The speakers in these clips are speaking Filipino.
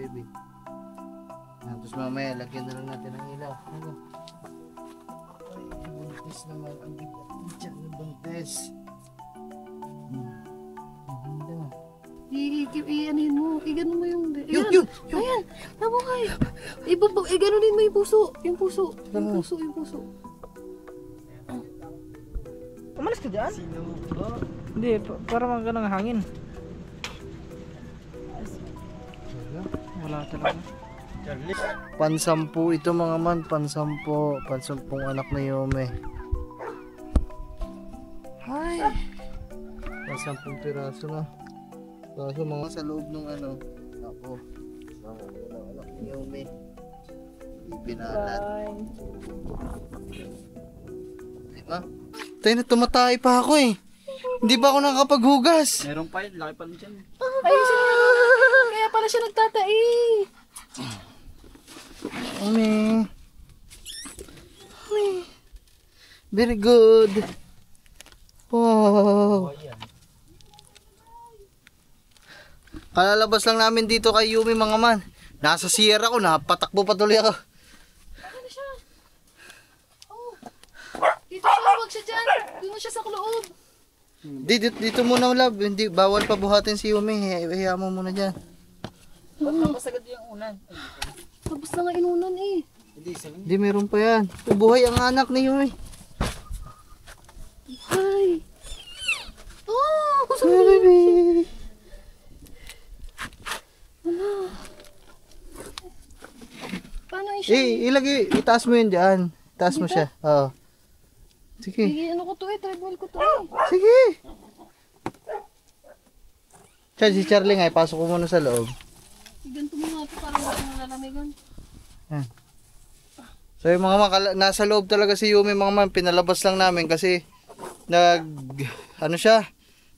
baby. Tapos mamaya, lagyan na lang natin ng ilaw. Ano? Ay, buntis naman. Ang bigat dyan na buntis. I-anin mo. I-ganon mo yung... Yun! Ayan! Nabuhay! I-ganonin mo yung puso. Yung puso. Yung puso. Umalis ka dyan? Hindi, para magandang hangin. Wala talaga. Pansampu ito mga man. Pansampung anak na Yume. Ay! Pansampung piraso na. Kaso mga sa loob ng ano. Ako. Anak ni Yume. Ibinalat. Diba? Tayo na tumatay pa ako eh. Hindi ba ako nakakapaghugas? Meron pa yun, laki pa rin dyan. Ayusin mo! Kaya pala siya nagtatai. Umi. Very good. Wow. Kalalabas lang namin dito kay Yumi mga man. Nasa sierra ko, napatakbo patuloy ako. Ano siya? Oh. Dito siya, huwag siya dyan. Doon siya sa loob. Dito muna love, hindi bawal pa buhatin si Yumi. Hiya mo muna diyan. Ba't napasagad yung unan? Tapos na nga inunan eh. Hindi meron pa yan. Buhay ang anak ni Yumi. Ay. Oh, gusto Hey, mo. baby. Paano siya? Ilagay, itaas mo yun diyan. Itaas mo siya. Oo. Sige. Sige, ano ko to eh, treadmill ko to eh. Sige. Si Charlie nga, pasok ko muna sa loob. Ganito mo nga ito, parang wala nang lalamigan. So yung mga nasa loob talaga si Yumi mga man, pinalabas lang namin kasi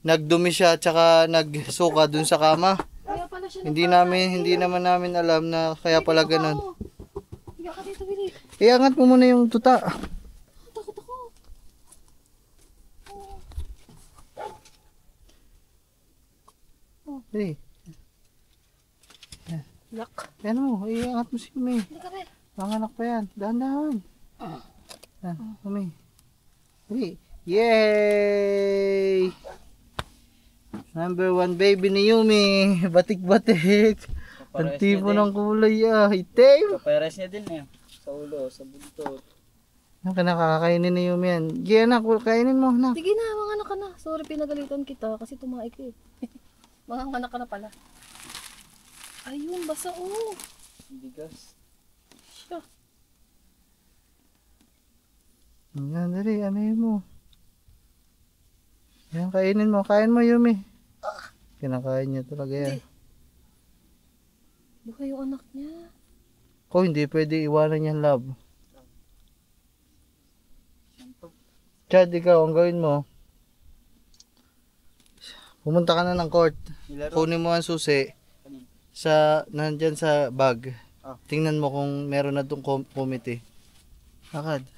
nagdumi siya tsaka nagsuka dun sa kama. Kaya pala siya Hindi naman namin alam na kaya pala ganun. Higa ka dito, Billy. Iangat mo muna yung tuta. Takot ako. Hey. Yak. Yan mo, iangat mo si Yumi. Hindi ka, Bel. Panganak pa yan. Dahan-dahan. Yumi. Hey. Yay! Number 1 baby ni Yumi. Batik-batik. Ang tipo ng kulay itim. Kapares niya din eh. Sa ulo, sa buntot. Ang kinakakainin ni Yumi yan. Gian na, kainin mo na. Sige na, mga anak ka na. Sorry, pinagalitan kita kasi tumaik eh. Mga anak ka na pala. Ayun, basa oh. Bigas. Siya. Yan, dali, anuhin mo. Yan, kainin mo. Kain mo, Yumi. Kinakain niya talaga yan. Baka yung anak niya. Hindi pwede iwanan yan, love. Chad, ikaw, ang gawin mo. Pumunta ka na ng court. Kunin mo ang susi. Nandyan sa bag. Tingnan mo kung meron na itong committee. Lakad.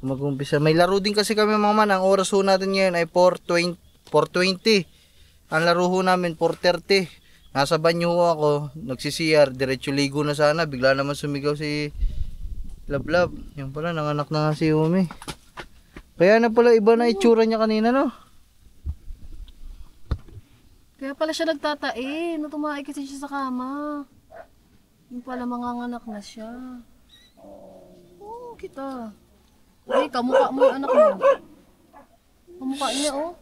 Mag-umpisa. May laro din kasi kami mga man. Ang oras ho natin ngayon ay 4:20. Ang laro ho namin 4:30. Nasa banyo ho ako. Nagsisiyar. Diretso ligo na sana. Bigla naman sumigaw si Lablab. Yan pala. Nanganak na nga si Yumi. Kaya na pala iba na itsura niya kanina no. Kaya pala siya nagtatain. Tumaik kasi siya sa kama. Yung pala manganganak na siya. Oo, kita. Ay, kamukha mo yung anak mo. Kamukha niya, oh.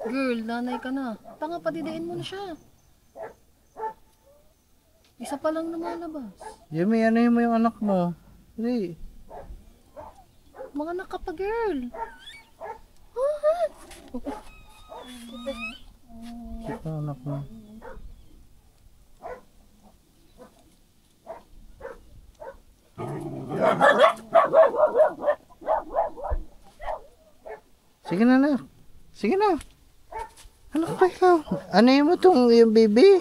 Girl, nanay ka na. Tanga, padidiin mo na siya. Isa pa lang lumalabas. Yumi, ano mo yung anak mo? Hindi. Mga anak ka pa, girl. Ito anak mo. Sige na na. Sige na. Ano ka ikaw? Ano yun mo yung baby?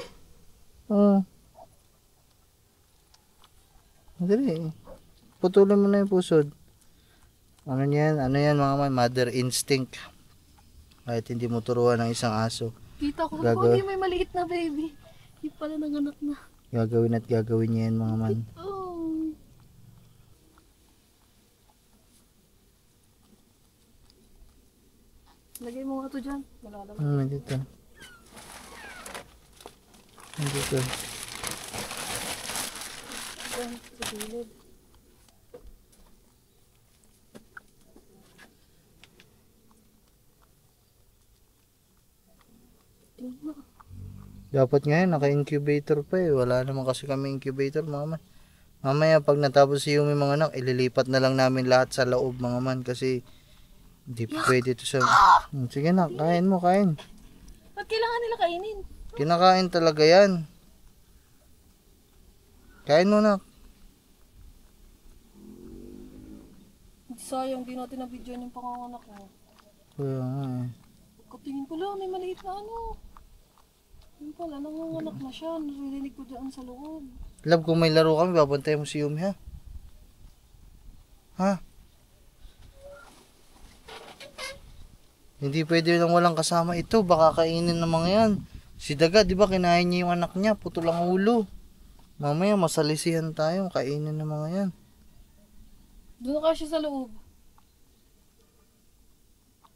Dali. Putulin mo na yung pusod. Ano yan mga man? Mother instinct. Kahit hindi mo turuan ng isang aso. Kita ko, Gago. may maliit na baby. Yung pala nanganak na. Gagawin at gagawin niya yan mga man. Oh. Lagay mo nga to dyan. Wala naman. Dito. Dito. Dyan, sa gilid. Tingnan. Dapat ngayon naka-incubator pa eh. Wala naman kasi kami incubator mga man. Mamaya pag natapos si Yumi mga anak, ililipat na lang namin lahat sa loob mga man kasi hindi pwede ito sa... Sige na, kain mo, kain. Ba't kailangan nila kainin? Kinakain talaga yan. Kain mo na. Sayang, di natin na-video yung panganganak mo. Kaya nga eh. Katingin ko lang, may maliit na ano. Yun pala, nanganganak na siya. Narinig ko dyan sa loob. Love, kung may laro kami, babantay mo si Yumi ha? Ha? Hindi pwede nang walang kasama ito. Baka kainin ng mga yan. Si Daga, di ba kinain niya yung anak niya? Putol ang ulo. Mamaya masalisihan tayo. Kainin ng mga yan. Doon ka siya sa loob.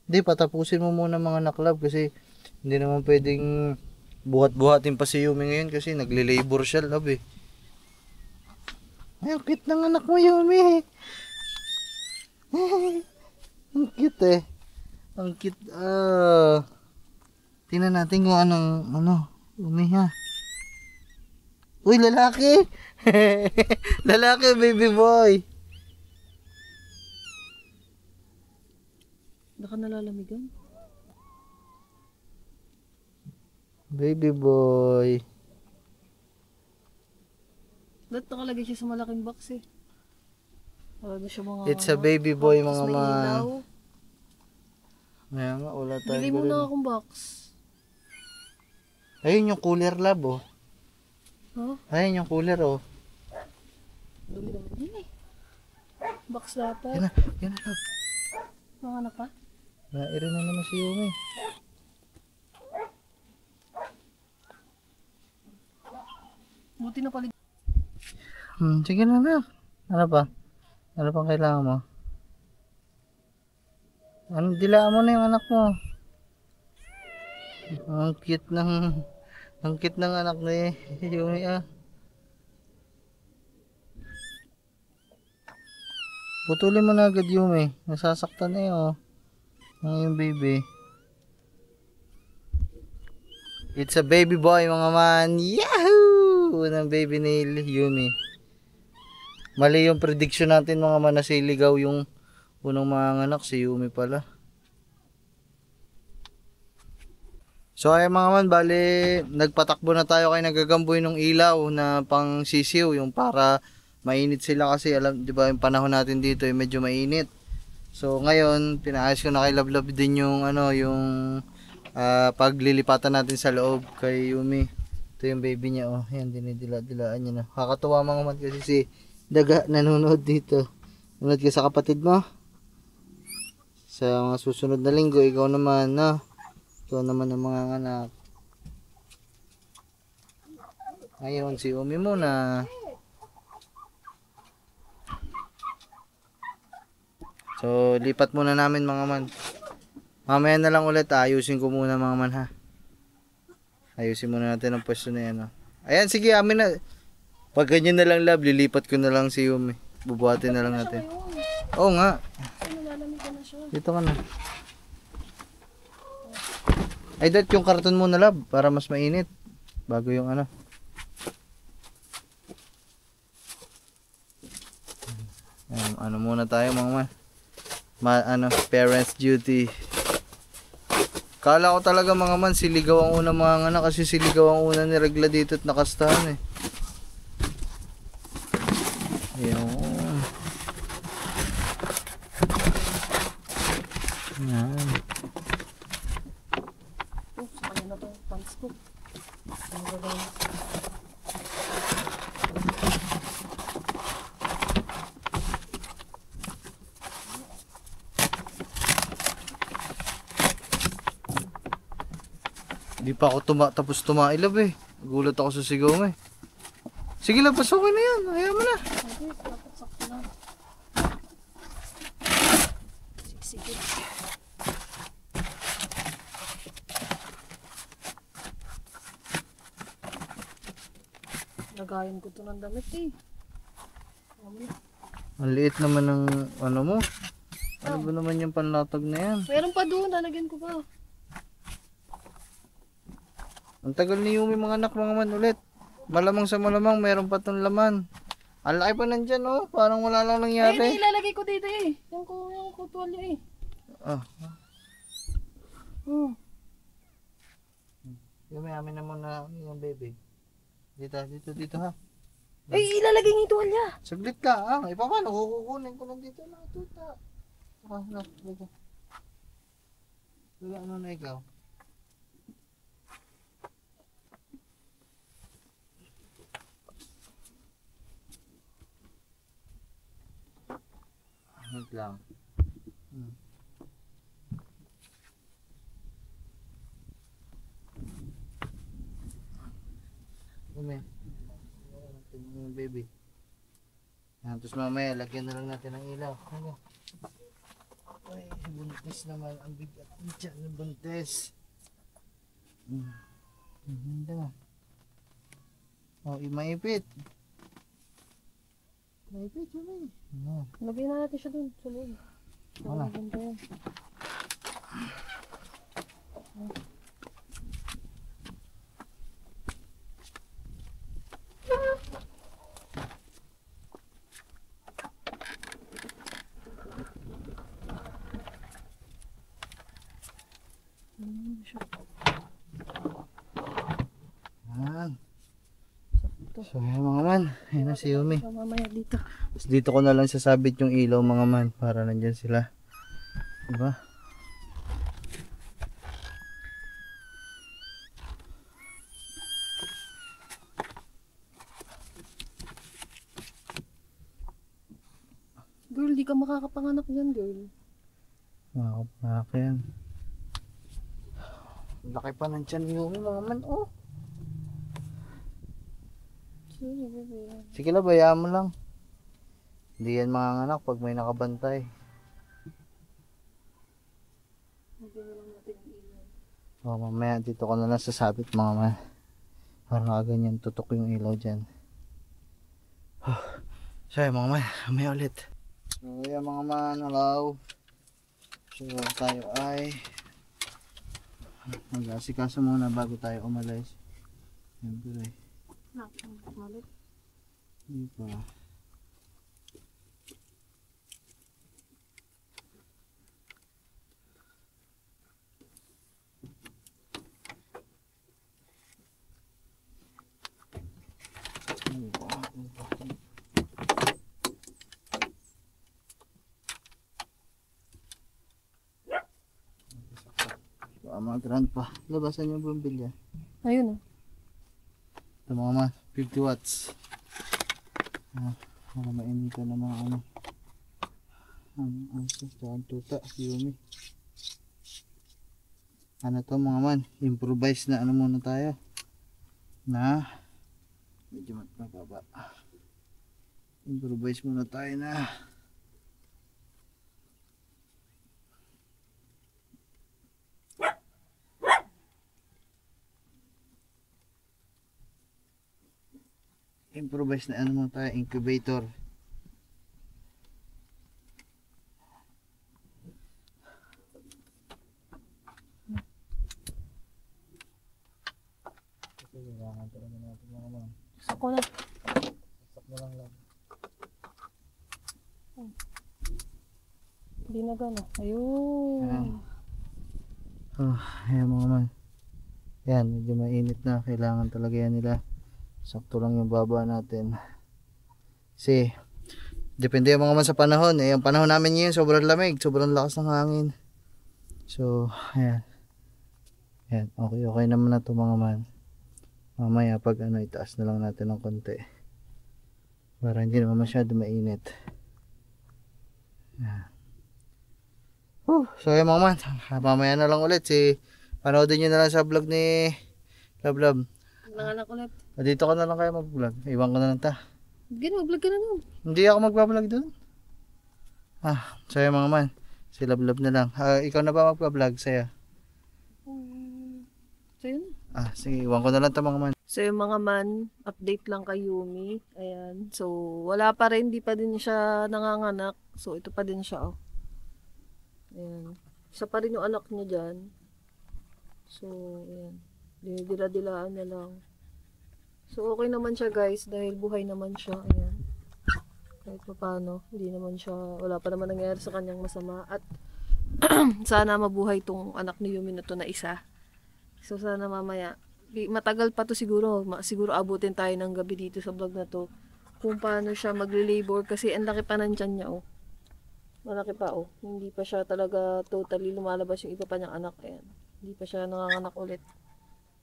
Hindi, patapusin mo muna mga anak, love. Kasi hindi naman pwedeng buhat-buhatin pa si Yumi ngayon. Kasi nagle-labor siya, love eh. Ay, ang cute ng anak mo, Yumi. Ang cute eh. Ang cute. Tingnan natin kung anong, Yumi ha. Uy, lalaki. Lalaki, baby boy. Baka nalalamigan. Baby boy. Ba't nakalagay siya sa malaking box eh? Wala siya mga... It's a baby boy, Tapos mga may man. ilaw. Kaya nga, wala Bili tayong mo na ganun. akong box. Ayun yung cooler, lab, oh. Huh? Ayun yung cooler, oh. Dumi naman yun eh. Box dapat. Yan na, lab. Mga anak pa? Nairin na naman si Yumi. Buti na pala. Sige na, lab. Ano pa? Ano pang kailangan mo? Dilaan mo na yung anak mo. Ang cute ng anak ni Yumi, ah. Putulin mo na agad, Yumi. Nasasaktan na yun, oh. Ang yung baby. It's a baby boy, mga man. Yahoo! Unang baby ni Yumi. Mali yung prediction natin, mga man, na siligaw yung unang mga anak. Si Yumi pala. So ay mga man, bali nagpatakbo na tayo kay nagagamboy ng ilaw na pang sisiw, yung para mainit sila kasi alam, 'di ba, yung panahon natin dito ay medyo mainit. So ngayon, pinaayos ko na kay Lablab din yung paglilipatan natin sa loob kay Yumi. Ito yung baby niya, oh. Yan, dinidila-dilaan niya na. Kakatuwa mga man kasi si Daga nanonood dito. Nanonood ka sa kapatid mo. Sa mga susunod na linggo, ikaw naman, no? Ito naman ang mga anak. Ngayon si Umi muna. So lipat muna namin mga man. Mamaya na lang ulit, ayusin ko muna mga man ha. Ayusin muna natin ang pwesto na yan. Ayan, sige, amin na. Pag ganyan na lang, lab, lilipat ko na lang si Umi. Bubuhatin na lang natin. Oo nga. Ay, nalalamig ka na siya. Dito ka na. Ay, dat yung karton muna, lab, para mas mainit. Bago yung ano. Ayan, ano muna tayo mga man. Parents duty. Kala ko talaga mga man, siligaw ang unang mga anak kasi siligaw ang unang niregla dito at nakastahan eh. Ayan. Ayan. Sa kanya na itong pants ko. Ano gagawin? Di pa ako tapos tumailab eh. Gulat ako sa sigaw mo eh. Sige lang, pasukin na yan. Ayaw mo na. Sige, dapat sakto na. Sige. Lagayan ko to ng damit eh. Ang liit naman ng ano mo. Ano ba naman yung panlatag na yan? Meron pa doon, lalagyan ko pa. Ang tagal ni Yumi mga anak mga man ulit. Malamang sa malamang meron pa tong laman. Ang laki pa nandyan oh. Parang wala lang Ay, nangyari. hindi, ilalagay ko dito eh. Yung tuwalya eh. Ah, Hmm. Yumi amin na muna yung baby. Dito ha. Ay, ilalagay niyo yung tuwalya. Saglit ka ah. Eh paano? Kukunin ko lang dito na tuta. Ah, na. Wala ano na ikaw. Wait lang. Umi. Tingnan mo baby. Yan, tapos mamaya lagyan na lang natin ng ilaw. Ano? Ay, buntis naman. Ang bigat ng tiyan ng buntis. Hindi na. Oh, maipit. Maipit yun eh. Ano? Lagyan na natin siya dun sa loob. Wala. Maganda yan. Yan. So yan mga man. Ayan na si Yumi. So, mamaya dito. Tapos dito ko na lang sasabit yung ilaw mga man. Para nandyan sila. Diba? Girl, di ka makakapanganak yan, girl. Makakapak yan. Laki pa ng tiyan ni Yumi mga man. Oh. Sige, bebe. Sige lang, bayaan mo lang. Hindi yan mga anak pag may nakabantay. Lagyan na lang natin yung ilaw. Mamaya dito ko na lang sasabit mga man. Para ganyan tutok yung ilaw dyan. So yan mga man, mamaya ulit. So yan mga man, hello. So tayo ay mag-asikaso muna bago tayo umalis. Siyempre, Malit. hindi pa. Mga grandpa, labasan yung bumbilya. Ayun oh. Ito mga man, 50 watts. Para mainitan na mga ano. Ang aso, ang tuta, Yumi. Ano to mga man, improvise na ano muna tayo. Na, medyo mababa. Improvise muna tayo na. Improvise na ano muna tayo, incubator. Gusto ko na. Hindi na gano'n. Ayun. Ayan mga man. Yan, medyo mainit na. Kailangan talaga yan nila. Sakto lang yung baba natin. Kasi, depende yung mga man sa panahon. Eh, ang panahon namin ngayon, sobrang lamig. Sobrang lakas ng hangin. So, ayan. Ayan, okay naman na to mga man. Mamaya pag ano, itaas na lang natin ng konti. Para hindi naman masyado mainit. Ayan. So ayan mga man, mamaya na lang ulit. Panoodin nyo na lang sa vlog ni Lablab. Nanganak ulit. Dito ka na lang kaya mag-vlog. Iwan ko na lang ta. Mag-vlog ka na nun. Hindi ako magbablog doon. Saya mga man. Si Love na lang. Ikaw na ba magbablog? Saya. So yun. Sige, iwan ko na lang ta mga man. So yung mga man, update lang kay Yumi. Ayan. So wala pa rin, di pa din siya nanganganak. So ito pa din siya, oh. Ayan. Isa pa rin yung anak niya dyan. So, ayan. Dinidila-dilaan na lang. So okay naman siya guys, dahil buhay naman siya. Ayan. Kahit pa paano, hindi naman siya, wala pa naman nangyayari sa kanyang masama. At sana mabuhay tong anak ni Yumi na to na isa. So sana mamaya, matagal pa to siguro. Siguro abutin tayo ng gabi dito sa vlog na to. Kung paano siya magli-labor kasi ang laki pa ng tiyan niya, oh. Malaki pa, oh. Hindi pa siya talaga totally lumalabas yung iba pa niyang anak. Ayan. Hindi pa siya nanganganak ulit.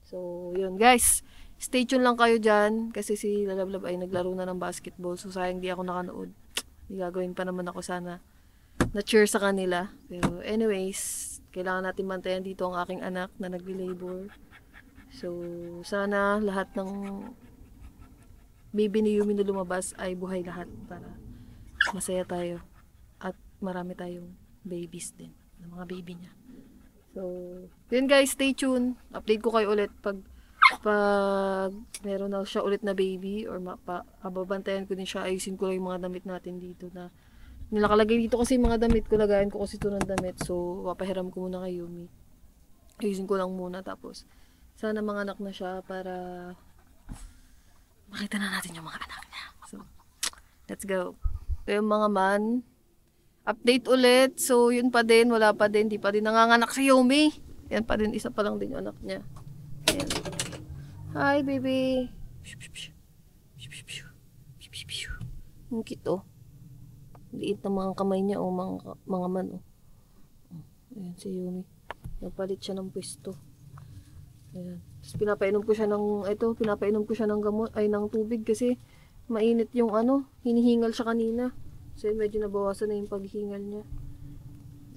So, yun guys. Stay tuned lang kayo dyan. Kasi si Lalablab ay naglaro na ng basketball. So, sayang di ako nakanood. Hindi gagawin pa naman ako sana na-cheer sa kanila. Pero anyways, kailangan natin bantayan dito ang aking anak na nagli-labor. So, sana lahat ng baby ni Yumi na lumabas ay buhay lahat para masaya tayo. At marami tayong babies din. Ng mga baby niya. So, yun guys, stay tuned. Update ko kayo ulit pag meron na siya ulit na baby or pababantayan ko din siya, ayusin ko lang yung mga damit natin dito na nilakalagay dito kasi mga damit ko, lagayan ko kasi ito ng damit. So, papahiram ko muna kay Yumi. Ayusin ko lang muna tapos sana manganak na siya para makita na natin yung mga anak niya. So, let's go. So, yung mga man, update ulit. So, yun pa din, wala pa din, di pa din nanganganak si Yumi. Yan pa din, isa pa lang din yung anak niya. Ayan. Hi, baby. Ang cute, oh. Liit na mga kamay niya, oh, mga man, oh. Ayan, si Yumi. Nagpalit siya ng pwesto. Ayan. Tapos pinapainom ko siya ng gamot, ng tubig kasi mainit yung hinihingal siya kanina. So, medyo nabawasan na yung paghingal niya.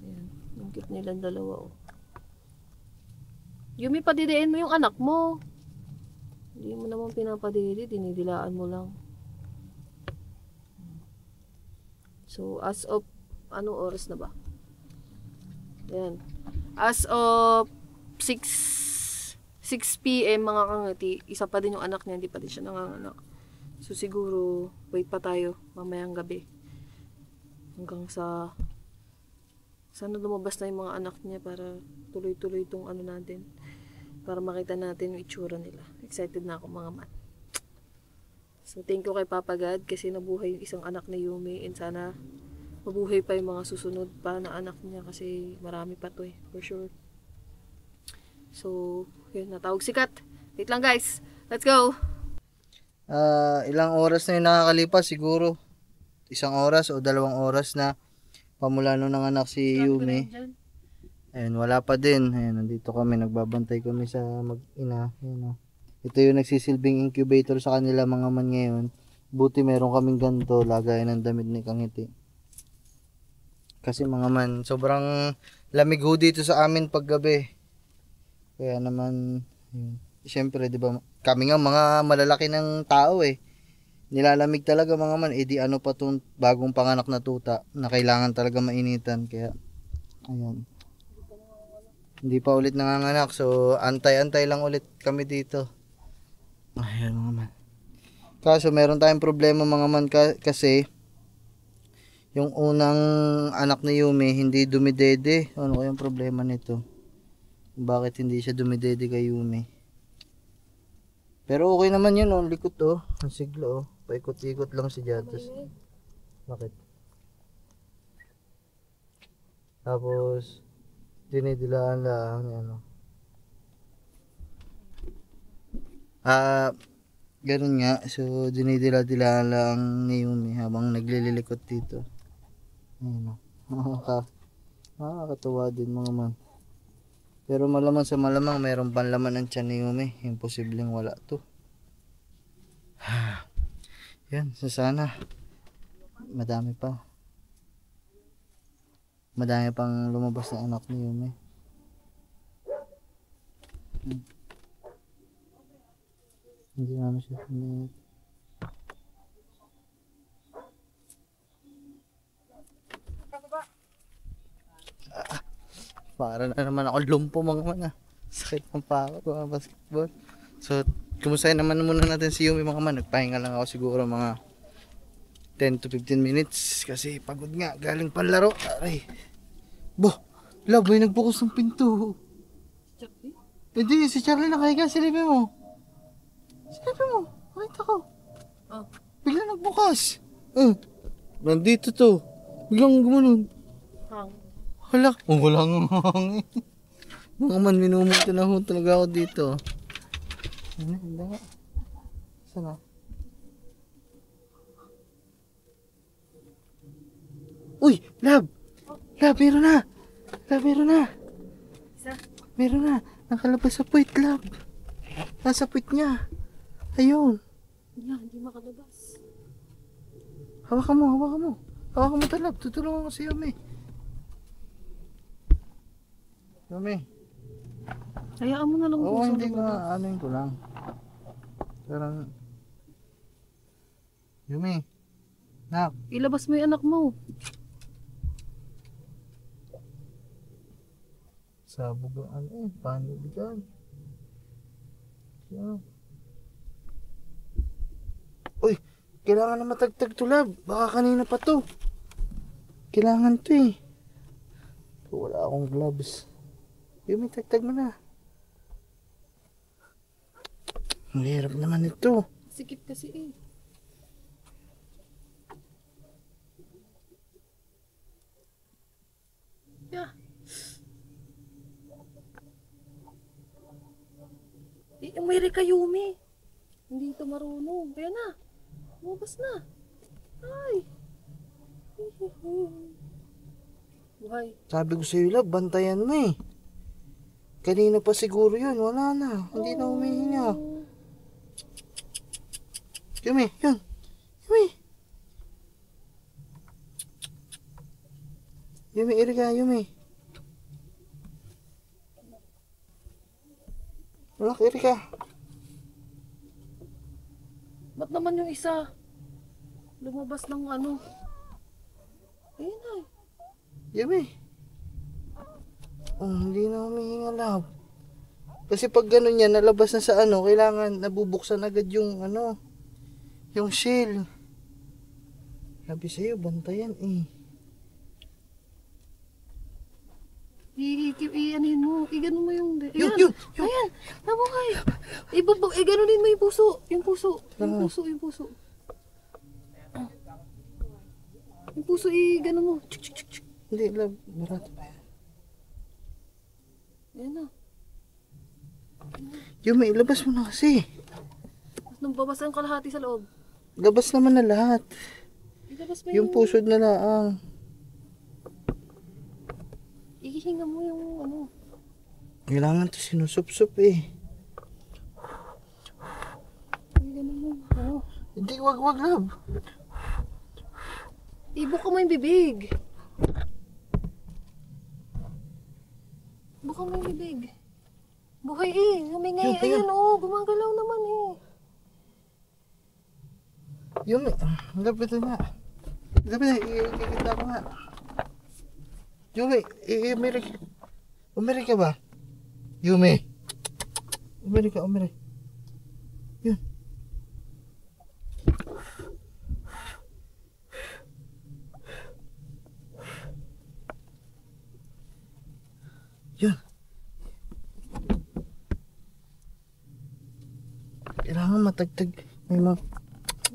Ayan. Ang cute nilang dalawa, oh. Yumi, padidiin mo yung anak mo. Hindi mo naman pinapadidi, dinidilaan mo lang. So, as of, anong oras na ba? Ayan. As of 6 p.m. mga kangati, isa pa din yung anak niya, hindi pa din siya nanganganak. So, siguro, wait pa tayo mamayang gabi. Hanggang sa sana lumabas na yung mga anak niya para tuloy-tuloy itong natin. Para makita natin yung itsura nila. Excited na ako mga man. So, thank you kay Papa God kasi nabuhay yung isang anak ni Yumi and sana mabuhay pa yung mga susunod pa na anak niya kasi marami pa to for sure. So, yun, natawag si Kat. Wait lang guys. Let's go! Ilang oras na yung nakakalipas siguro. 1 oras o 2 oras na pamula nung nanganak si Yumi. Ayun, wala pa din. Ayun, nandito kami, nagbabantay kami sa mag-ina. Ayun, oh. Ito yung nagsisilbing incubator sa kanila mga man ngayon. Buti meron kaming ganito, lagayan ng damit ni Kangiti. Kasi mga man, sobrang lamig ho dito sa amin paggabi. Kaya naman, siyempre, di ba, kami nga mga malalaki ng tao nilalamig talaga mga man, di ano pa itong bagong panganak na tuta na kailangan talaga mainitan. Kaya, ayan. Hindi pa ulit nanganganak. So, antay-antay lang ulit kami dito. Ayan mga man. Kaso, meron tayong problema mga man kasi yung unang anak ni Yumi, hindi dumidede. Ano kayang problema nito? Bakit hindi siya dumidede kay Yumi? Pero okay naman yun, oh. Likot, oh. Ang siglo, oh. Paikot-ikot lang si Jatos. Bakit? Tapos, dinidilaan lang, ganun nga. So, dinidila-dilaan lang ni Yumi habang naglililikot dito. Ayun, nakakatuwa din mga man. Pero malamang sa malamang, mayroong panlaman ng tiyan ni Yumi. Imposibleng wala to. Yan, sana. Madami pa. Madami pang lumabas na anak ni Yumi. Hindi namin siya pinit. Para na naman ako lumpo mga man ah. Sakit ng pako mga basketball. So, kumustahin naman muna natin si Yumi mga man. Nagpahinga lang ako siguro mga 10 to 15 minutes. Kasi pagod nga. Galing panlaro. Aray. Boh, love, may nagbukas ng pinto. Chucky? Hindi, si Charlie nakahiga. Silipin mo. Silipin mo. Nakita ko. Oh. Bigla nagbukas. Nandito to. Biglang gumanon. Hang. Wala. Wala nga hangin. Mga man, minumuto na ho talaga ako dito. Ano, hindi nga. Saan na? Uy! Lab! Lab, meron na! Lab, meron na! Isa? Meron na! Nakalabas sa puwit, Lab. Nasa puwit niya. Ayun. Hindi makalabas. Hawakan mo, hawakan mo. Hawakan mo ito, Lab. Tutulungan ko si Yumi. Yumi. Hayaan mo na lang. Oo, hindi ko na, ano yun ko lang. Parang... Yumi. Nak. Ilabas mo yung anak mo. Sabog ang ano eh. Paano bigan? Yan. Uy! Kailangan na matagtag to, Lab. Baka kanina pa to. Kailangan to eh. Wala akong gloves. Yumi, tagtag mo na. Ang hirap naman ito. Sikip kasi eh. Yeah. Umiri ka, Yumi. Hindi ito marunong. Kaya na. Lumabas na. Ay. Buhay. Sabi ko sa'yo, Lab, bantayan mo eh. Kanina pa siguro yun. Wala na. Hindi na humihinga. Yumi, yun. Yumi. Yumi, Erika, Yumi. Wala ka, Erika. Ba't naman yung isa? Lumabas ng ano? Ayun ay. Yumi. Oh, hindi na humihinga, Lab. Kasi pag gano'n yan, nalabas na sa ano, kailangan nabubuksan agad yung ano, yung shell. Sabi sa'yo, bantayan eh. Anuhin mo. Iganon mo yung... Yun, Ayan. yun. Ayan. Nabuhay. Iganunin mo yung puso. Yung puso. Yung puso. Yung puso. Yung puso, iganon mo. Chuk, chuk, chuk, chuk. Hindi, Lab, barato pa yan. Ayan na. Yumi, ilabas mo na kasi. Nang babasa yung kalahati sa loob. Labas naman na lahat. Ilabas mo Yung pusod na laang. Ihihinga mo yung ano. Kailangan to sinusup-sup eh. Iganon mo. Ano? Hindi, wag, Lab. Ibuka mo yung bibig. Buka mo yung bibig. Buhay eh. Humingay. Yun, ayun. Ayan oh. Gumagalaw naman eh. Yumi, lapit na. Lapit na, ikikita ko nga. Yumi, umiri ka ba? Yumi. Umiri ka. Yun. Yun. Kailangan matagtag. May mga...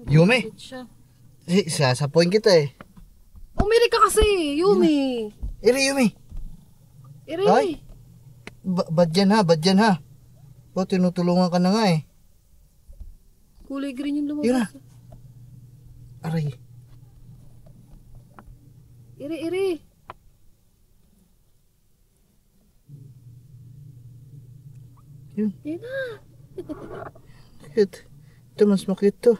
Yumi! Siya. Sasapuin kita eh. Umiri ka kasi. Yumi. Yumi! Iri. Ay! Badyan ha. O, tinutulungan ka na nga eh. Kulay green yung Yun na. lumabas. Aray. Iri. Yun. Yan na. Cute. Ito, mas makute to.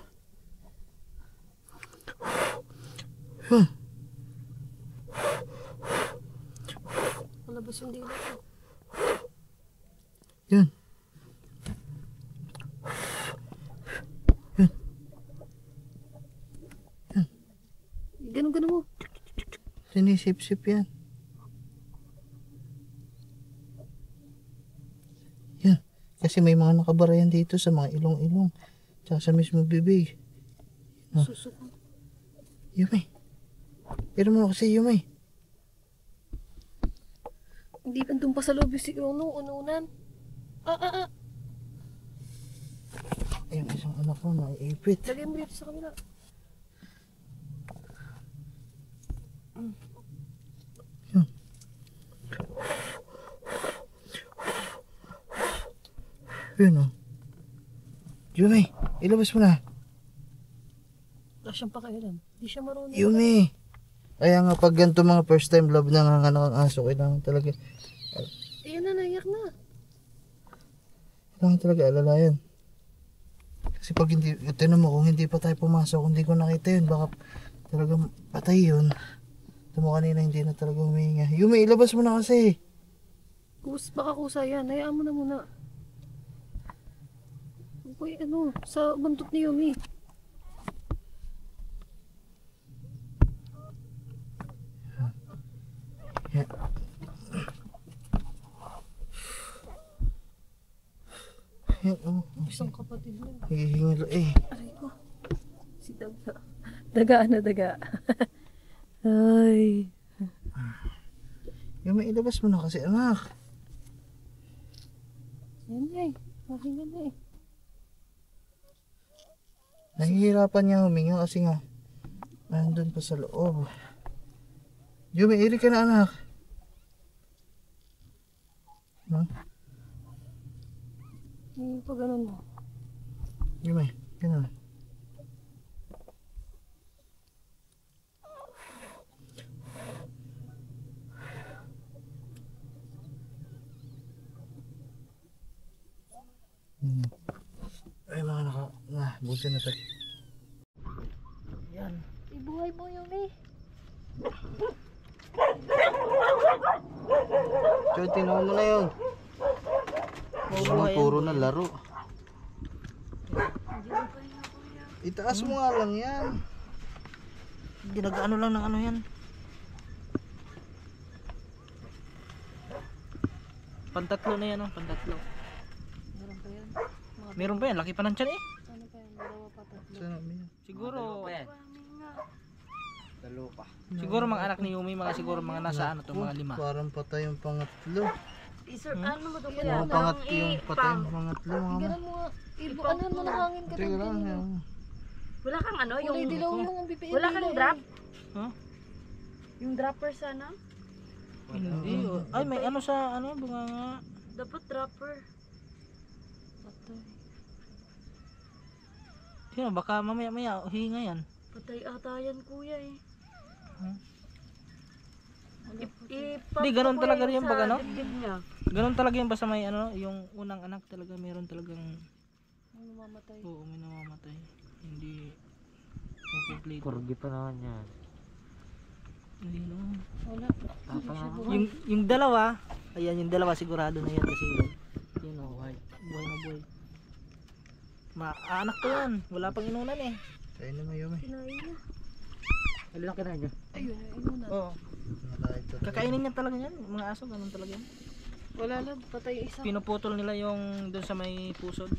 Malabas yung dila ko. Yun. Sinisip-sip yan. Yan. Kasi may mga nakabara yan dito sa mga ilong-ilong. Tsaka sa mismo bibig. Susuko. Yumi. Pero mo kasi Yumi. Hindi pa doon pa sa loob si ununan. Ayun, isang anak ko naiipit. Lagay mo dito sa kabila. Yun o. Yumi, ilabas mo na. Wala siyang pakialam. Hindi siya marunong. Yumi. Kaya nga pag ganito mga first time love na nanganganak ang aso, kailangan talaga, Ayan na, naiyak na. kailangan talaga alalayan. Kasi pag hindi, tinan mo kung hindi pa tayo pumasok, kung hindi ko nakita yun, baka talagang patay yun. Ito mo kanina hindi na talaga huminga. Yumi, ilabas mo na kasi. Baka kusa yan. Hayaan mo na muna. Uy, ano, sa buntot ni Yumi. Yan. Yan, oh. Isang kapatid mo. Hihingalo eh. Aray ko. Si Daga. Daga na daga. Ay. Yumi, ilabas mo na kasi anak. Yan na eh. Mahinga na eh. Nahihirapan niya huminga kasi nga nandun pa sa loob. Yumi, iri ka na anak. No? Yung pa ganun mo. Yumi, ganun. Ay mga buti na tayo. Yan. Ibuhay mo Yumi. Choy, tinaw mo na yun. Puro na laro. Itaas mo nga lang yan. Ginagaano lang ng ano yan. Pantatlo na yan, oh. Pantatlo. Meron pa yan. Meron pa yan. Laki pa ng tiyan eh. Ano pa yan? Dalawa pa tatlo. Saan namin yan? Siguro, Dalo pa. siguro mga anak ni Yumi, mga siguro mga nasa ano to, mga 5. Parang patay yung pangatlo. Ano mo to Mga pangatlo yung patay yung pangatlo. Mga Ganun mo nga. Ibuanan mo ng hangin ka Teka lang. yan. Wala kang ano, Kulay yung dilaw yung ang BPM. wala kang drop? Huh? Yung dropper sana? Hindi. Oh. Ay, may ano sa ano, bunga nga. Dapat dropper. Sino, baka mamaya-maya hinga yan. Patay ata yan kuya eh. Huh? Hindi, ganun talaga rin yung pag ano? Dibdib niya. Ganun talaga yung basta may ano, yung unang anak talaga meron talagang Ano mamatay? oo, may namamatay. Hindi complete. Kurgi pa naman yan. Hindi no. Wala. Yung dalawa, ayan yung dalawa sigurado na yan kasi yun oh, buhay na buhay. Anak ko yan, wala pang inunan eh. Tayo na may Yumi. Kinain niya. Alin ang kinain niya? Ayun, ayun na. Oo. Nakain to. Kakainin niya talaga yan, mga aso, ganun talaga yan. Wala lang, patay isa. Pinuputol nila yung doon sa may pusod.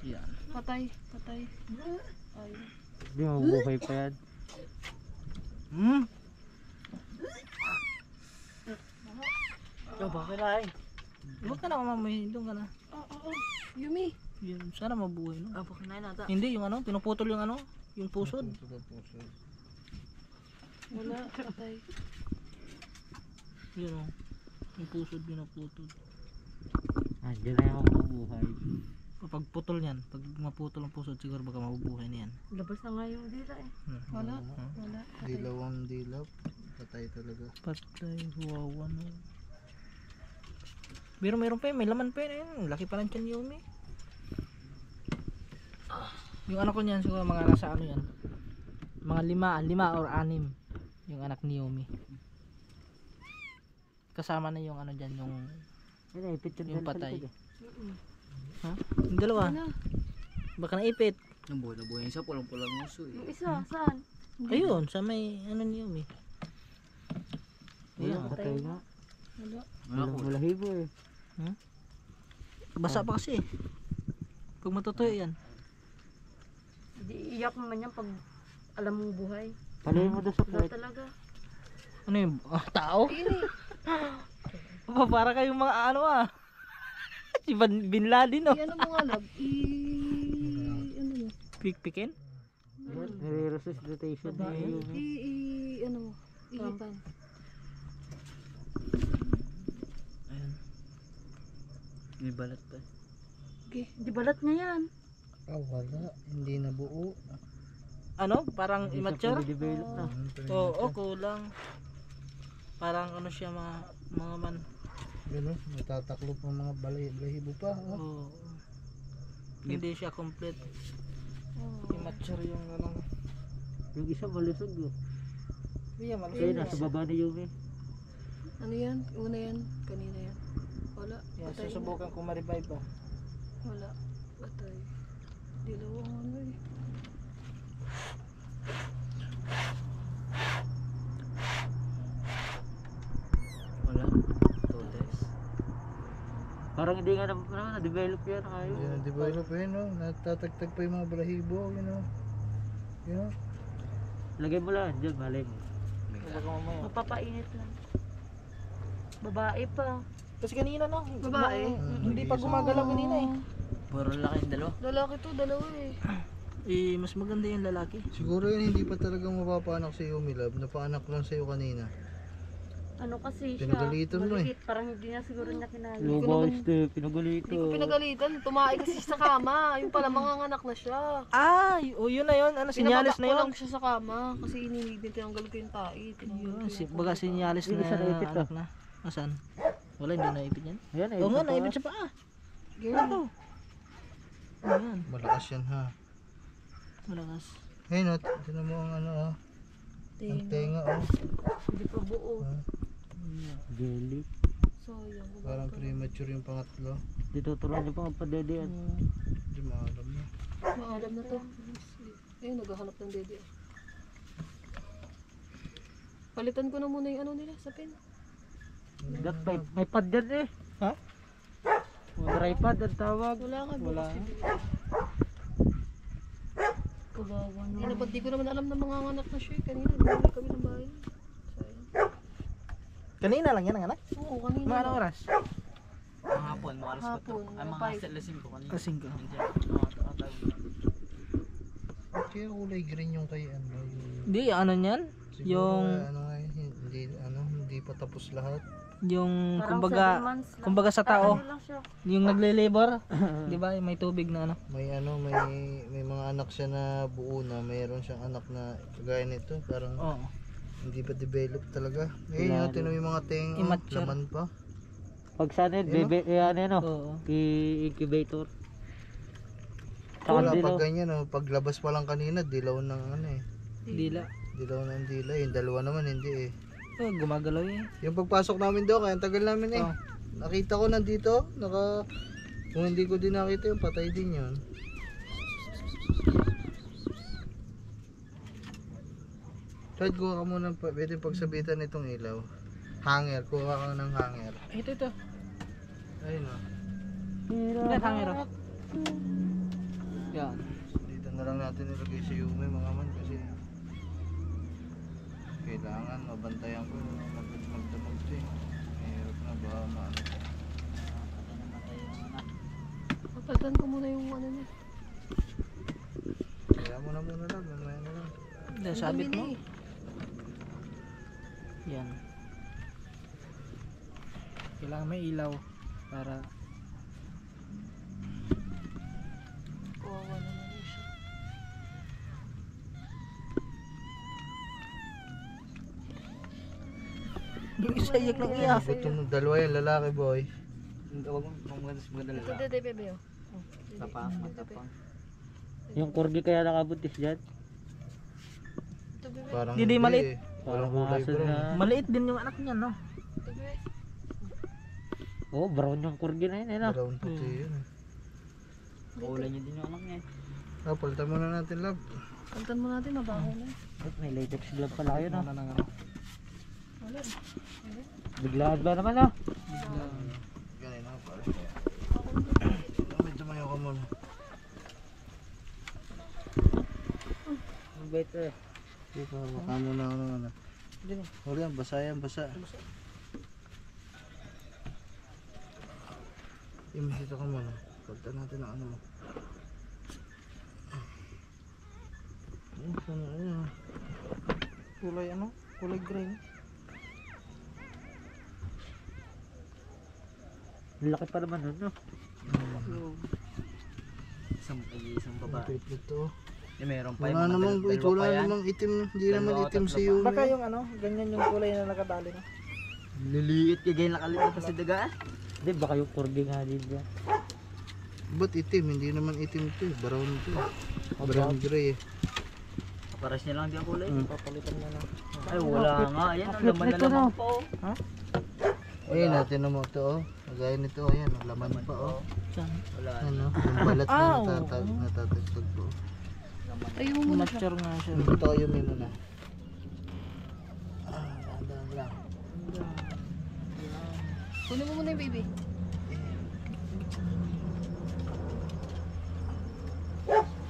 Yan. Patay, patay. Ayun. Hindi mabubuhay pa yan. Hmm? Oh, bakit ay? Huwag ka na kumamay, doon ka na. Yumi. Yun, sana mabuhay no. Abo kinain ata. Hindi, yung ano, pinuputol yung ano, yung pusod. Wala, patay. Yun oh. Yung pusod pinuputol. Andiyan na yung mabubuhay. Kapag putol yan, pag maputol ang pusod siguro baka mabubuhay na yan. Labas na nga yung dila eh. Wala, wala. Dilaw ang dilaw. Patay talaga. Patay, wawa no. Meron pa yun, may laman pa yun. Laki pa lang tiyan Yumi. Yung anak ko niyan siguro mga nasa ano yan. Mga 5 or 6 yung anak ni Yumi. Kasama na yung ano dyan, Ay, ipit yung patay. Ha? Yung dalawa. Baka naipit. Ang buhay na buhay isa, pulang-pulang muso eh. Yung isa, saan? Ayun, sa may ano ni Yumi. Sayang. Patay nga. Wala. Walang balahibo eh. Basa pa kasi. Pag matutuyo yan. Hindi iyak naman yan pag alam mong buhay. Palayin mo doon sa Wala puwet. talaga. Ano yung tao? Para kayong mga ano si Bin Laden no. Ano mo nga lab? Ano mo? Pikpikin? Nire-resuscitation na yun. Ano mo? Ihipan. Ayan. May balat pa. Okay. Di balat niya yan. Wala. Hindi na buo. Ano? Parang immature? Develop na. Oo, kulang. Parang ano siya mga man. Yun o, natataklop ng mga balahibo pa. Oo. Hindi siya complete. Immature yung ano. Yung isa malusog oh. Iya, Kaya nasa baba ni Yumi. Ano yan? Una yan? Kanina yan? Wala. Yan, Patay na. susubukan ko ma-revive pa. Wala. Patay. Dilawang ano eh. Wala. 2 days. Parang hindi nga na-develop yan. Ayaw. Hindi na develop yun o. Natatagtag pa yung mga balahibo. Yun o. Yun o. Lagay mo lang dyan, malay mo. Baka mamaya. Mapapainit lang. Babae pa. Kasi kanina no. Babae? Hindi pa gumagalaw kanina eh. Puro lalaki yung dalawa. Lalaki to, dalawa eh. Eh, mas maganda yung lalaki. Siguro yun hindi pa talaga mapapanak sa iyo, Milab. Napaanak lang sa iyo kanina. Ano kasi siya? Pinagalitan mo eh. Maliit. Parang hindi na siguro niya kinaya. Lubos pinagulito. Hindi ko pinagalitan. Tumae kasi siya sa kama. Yung pala mga anak na siya. Yun na yun. Ano, sinyalis na Pinababa ko yun. lang siya sa kama. Kasi inilig din tinanggal ko yung tai. Yun, baga sinyalis Yung na isa naipit anak na. Asan? Wala, hindi naipit yan. Ayan, Oo nga, naipit siya pa Girl. Ayan, Malakas yan ha. malakas. Ayun o, tinan mo ang ano o. Ang tenga o. Hindi pa buo. Jelly. So, yan. Parang premature yung pangatlo. Dituturuan niyo pa ang padede yan. Hindi maalam na. Maalam na to. Ayun, naghahanap ng dede. Palitan ko na muna yung ano nila sa pin. May pad yan eh. Ha? Dry pad ang tawag. Wala ka. Wala. Kawawa na. Di ko naman alam na mga anak na siya. Kanina, bumili kami ng bahay. Sayang. Kanina lang yan ang anak? Oo, kanina. Mga anong oras? Hapon, mga alas 4. Hapon, Ay, mga five. alas 5 kanina. Kasing ka. Kaya kulay green yung kay ano. Hindi, ano yan? Siguro, Yung, ano nga hindi pa tapos lahat. yung, Parang 7 kumbaga, months lang. kumbaga sa tao, Ano lang siya. yung nagle-labor, di ba? May tubig na ano. May ano, may mga anak siya na buo na. Mayroon siyang anak na kagaya nito. Parang Oo. hindi pa develop talaga. Ngayon yun, tinan mo yung mga tenga. Immature. Laman pa. Pag sana yun, bebe, ano yun oh. Oo. I-incubator. Wala, Saka pag ganyan o. Paglabas pa lang kanina, dilaw ng ano eh. Dila. Dilaw ng dila. Yung dalawa naman, hindi eh. Oh, gumagalaw eh. Yung pagpasok namin doon, kaya ang tagal namin eh. Oh. Nakita ko nandito, kung hindi ko din nakita yung patay din yun. Kahit kuha ka muna, pwede pagsabitan nitong ilaw. Hanger, kuha ka ng hanger. Ito. Ayun o. Yan, hangero. Yan. Dito na lang natin ilagay sa Yumi mga man kasi kailangan mabantayan ko magdamag ito eh. Mahirap na ba maano. Papalitan ko muna yung ano niya. Kaya mo na muna lang, mamaya na lang. Yan, sabit mo. Dumi na eh. Yan. Kailangan may ilaw para Kawawa naman yun siya. yung isa iyak ng iyak. Itong dalawa yung lalaki boy. Huwag mo maganda Ito, lalaki. dede, bebe, oh. Tapang, matapang. yung corgi kaya nakabuntis dyan. Ito, bebe. Parang Hindi, maliit. eh. Walang kulay Parang brown. na. Maliit din yung anak niya, no? Ito, bebe. Oh, brown yung corgi na yun eh no? Brown puti yun eh. Kulay niya din yung anak niya. Ah, palitan muna natin love. Palitan mo natin, mabaho na. Oh, may latex glove pala kayo no? Ano nang ano? Biglaan ba naman ah? Ganun na pare. Medyo mayo ka muna. Ang bait eh. Dito, baka muna ako ng ano. Huli yan, basa yan, basa. Yung dito ka muna. Pagta natin ang ano mo. Ano. Kulay ano? Kulay green. Laki pa naman nun, no? Isang babae. Ito. Eh, meron pa Wala yung mga namang, dalawa wala pa yan. namang itim. Hindi Dalawa naman o itim tatlo si pa. Yumi. Baka yung ano, ganyan yung kulay na nakadali no? Liliit ka ganyan nakalit pa si daga. Hindi, baka yung corgi nga din dyan. Ba't itim? Hindi naman itim ito eh. Brown ito eh. Brown gray eh. Paras niya lang di ang kulay. Papalitan mo na. Ay, wala nga. Ayan, ang laman na lamang pa oh. Ayun natin naman ito oh. Kagaya nito, ayan, ang laman pa oh. Wala. Ano, yung balat na Ow! natatagtag po. Ayun mo muna siya. Mature nga siya. Ito kayo may muna. Dahan-dahan lang. Kunin mo muna yung baby.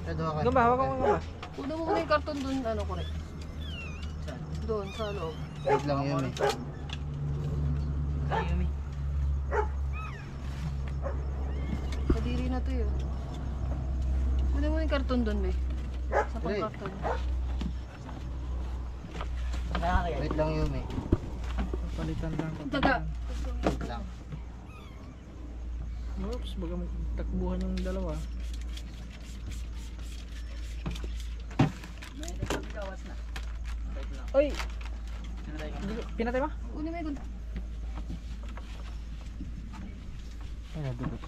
Ito ka. Gamba, hawakan mo gamba. Kunin mo muna yung karton dun, ano ko rin. Doon, sa loob. Wait lang yun eh. Ay, Yumi. Kadiri na to yun. Kunin mo yung karton dun, be. Sa Hey. pang-karton. Wait lang yun eh. Papalitan lang. Taga. Wait lang. Oops, baga takbuhan yung dalawa. Oy! Pinatay mo? Kunin mo yung Ay, nadugot.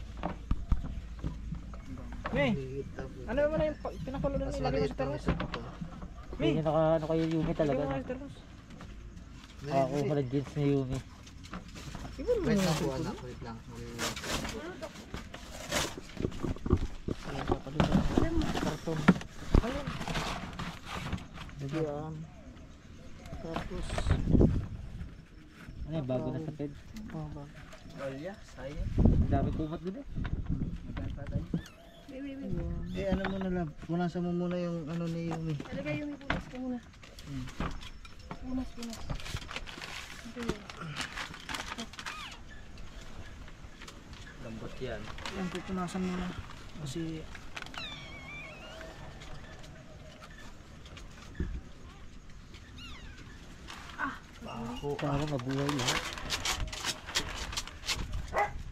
May, Liit tapos. ano mo na yung pinakulo doon? Mas Ilagay mo maliit sa pang termos. isa pa to. May, Hindi naka, ano kayo Yumi ilagay talaga. mo No? nga sa termos. Ako pala jeans ni Yumi. Ibon mo Wait yung lang po cellphone. anak, wait lang. Ayan, papalitan. Karton. Ayun. Yan. Tapos, Ano yung bago na sa ped? oh, ba? Olya, sayang. Ang dami kumot dun eh. Magkakatay. baby. Eh ano mo na lang, punasan mo muna yung ano ni Yumi. Talagay yung punas ko muna. Punas. Ito yun. Lambot yan. Yan, pupunasan mo na. Kasi, Sana mabuhay lahat.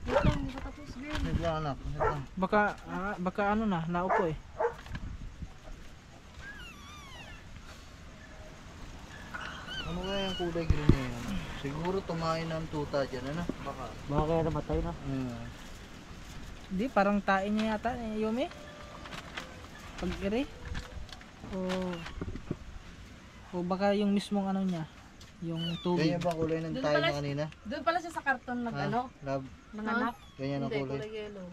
Wait lang, hindi pa tapos, babe. Wait lang anak, wait lang. baka ano na, naupo eh. Ano kaya yung kulay green na yun? Siguro tumain ng tuta dyan, ano? Baka. Baka kaya namatay na. Hindi, parang tain niya yata eh, Yumi. Pag-iri. O baka yung mismong ano niya, yung tubig. Ganyan ba ang kulay ng Doon tayo pala- na kanina? Doon pala siya sa karton Ha? nag-ano, Love, nanganak. ganyan ang Hindi, kulay. kulay yellow.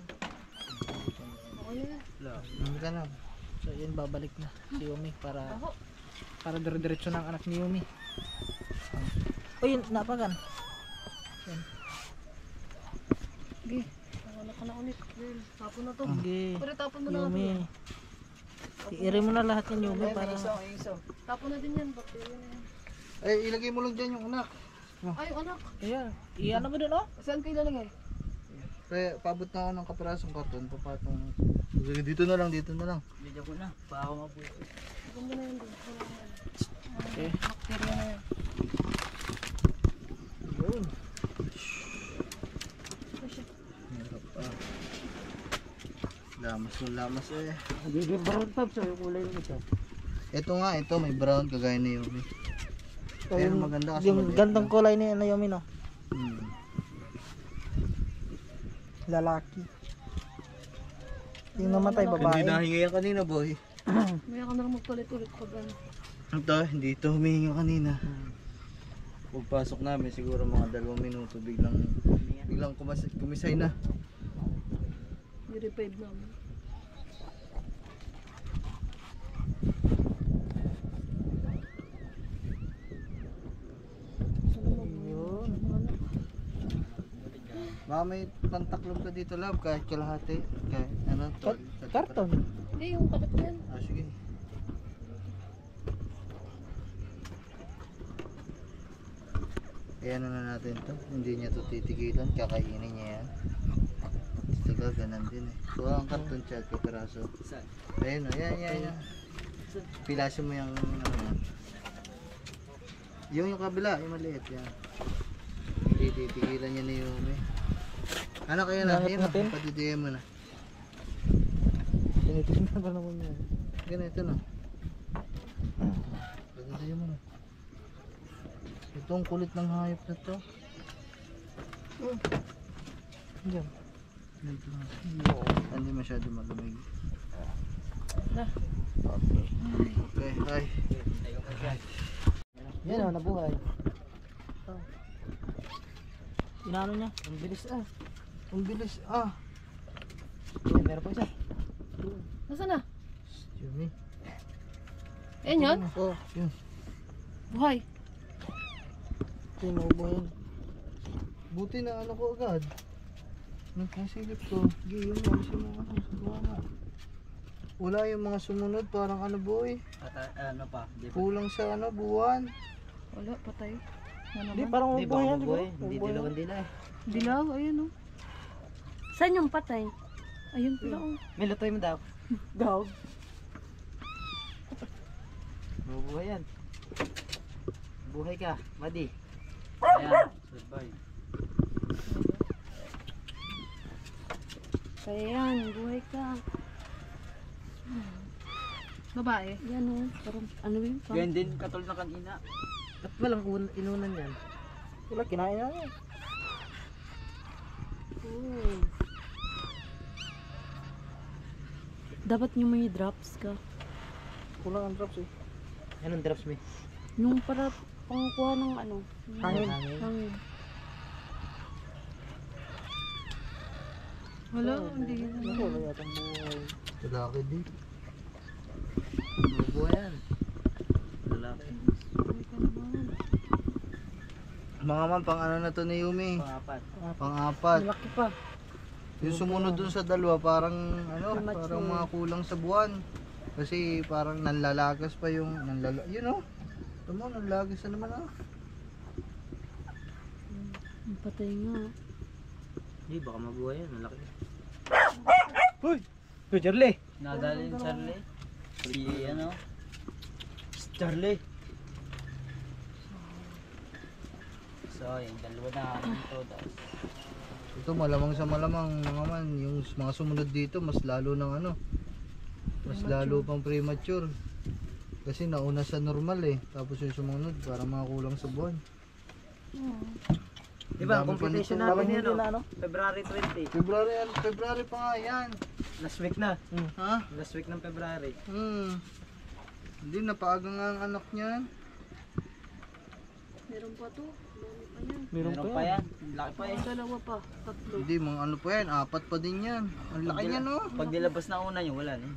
Okay na. Hindi ka na. So yun, babalik na si Yumi para dire-diretso ng anak ni Yumi. O yun, napagan. Sige. Nanganak ka na ulit. Babe, tapon na to. Sige, Pwede tapon mo na natin. Yumi. I-iri mo na lahat yung Yumi para... Tapon na din yan. Bacteria na yan. Eh, ilagay mo lang dyan yung anak. Ay, yung anak. Ayan, i-ano mo dun oh? Saan kayo ilalagay? Kaya paabot na ako ng kaprasong karton, papatong. Sige, dito na lang, dito na lang. Bidyo ko na. Baka mabuhay. Ganda na yan doon. Wala na yan. Okay. Bacteria na yan. Yun. Hirap pa. Lamas mo, lamas eh. Nagiging brown tabs yung kulay nito. Ito nga, ito may brown kagaya ni Yumi. Pero maganda kasi Yung maliit gandang lang. kulay ni ano, Yumi no? Hmm. Lalaki. Yung namatay, Hindi babae. nahinga yan kanina, boy. Maya ka na lang magpalit-ulit pag ano. Ito, hindi ito humihinga kanina. Pagpasok namin, siguro mga 2 minuto, biglang kumisay na. I-revive namin. Sana Baka may pantaklob ka dito love, kahit kalahati. Kahit ano, Karton. Hindi, yung takip yan. Ah, sige. Ayan na natin to. Hindi niya to titigilan. Kakainin niya yan. Ito ganun din eh. So ang karton chat ko peraso. Saan? Ayun o. Yan. Pilasin mo yung ano. Yung kabila. Yung maliit yan. Hindi titigilan niya ni Yumi. Ano kaya na? Bakit Ayun o. natin? Padidiyan mo na. Tinitignan pa naman yan. Ganito no. Padidiyan mo na. Itong kulit ng hayop na to. Diyan. Ganito na. Hindi masyado malamig. Na. Okay, hi. Yan o, nabuhay. Inano niya? Ang bilis ah. Ang bilis ah. Yan, meron pa isa. Nasaan na? Yumi. Ayan yun? Oh, yun. Buhay. Ito yung maubuhay. Buti na ano ko agad. Nagkasilip ko. Sige, yung alisin mo ano sa buwana. Wala yung mga sumunod. Parang ano boy. Ano pa? Di pa. Kulang sa ano buwan. Wala, patay. Ano Hindi, naman? parang Di ba maubuhay yan. mabuhay? Di ba? Hindi Maubuhay dilawan yan. dila eh. Dilaw, ayun o. Saan yung patay? Ayun pala o. May lutoy mo daw. Dog. Mabuhay yan. Buhay ka, Madi. Ayan, survive. Kaya yan, buhay ka. Babae. Yan o, parang ano yun? Ganyan din, katulad na kanina. Ba't walang inunan yan? Wala, kinain na yan. Oh. Dapat yung may drops ka. Kulang ang drops eh. Anong drops mo? Yung para pangkuha ng ano. Hangin. Hangin. Wala, hindi yun. Naku, wala yatang buhay. Lalaki din. Mabuhay yan. Lalaki. Buhay ka naman. Mga man, pang ano na to ni Yumi? Pangapat. Pang-apat. Malaki pa. Yung sumunod dun sa dalawa, parang ano, Premature. parang mga kulang sa buwan. Kasi parang nanlalagas pa yung, yun o. Ito mo, nanlalagas na naman ah. Ang patay nga. Hindi, baka mabuhay yan. Malaki. Uy! Uy, Charlie! Nadali yung Charlie. Si ano? Si Charlie. So, yung dalawa na dito. Ito malamang sa malamang mga man, yung mga sumunod dito mas lalo ng ano. Mas lalo pang premature. Kasi nauna sa normal eh. Tapos yung sumunod para mga kulang sa buwan. Di ba, Ang dami pa competition nito. natin yan, Hindi na ano? February 20. February pa nga yan. Last week na. Ha? Last week ng February. Hindi, napaaga nga ang anak niyan. Meron pa to. Dami pa yan. Meron Meron pa pa yan. yan. Laki pa eh. Dalawa pa. Tatlo. Hindi, mga ano pa yan. 4 pa din yan. Ang laki niya no. Pag nilabas na una yung wala na eh.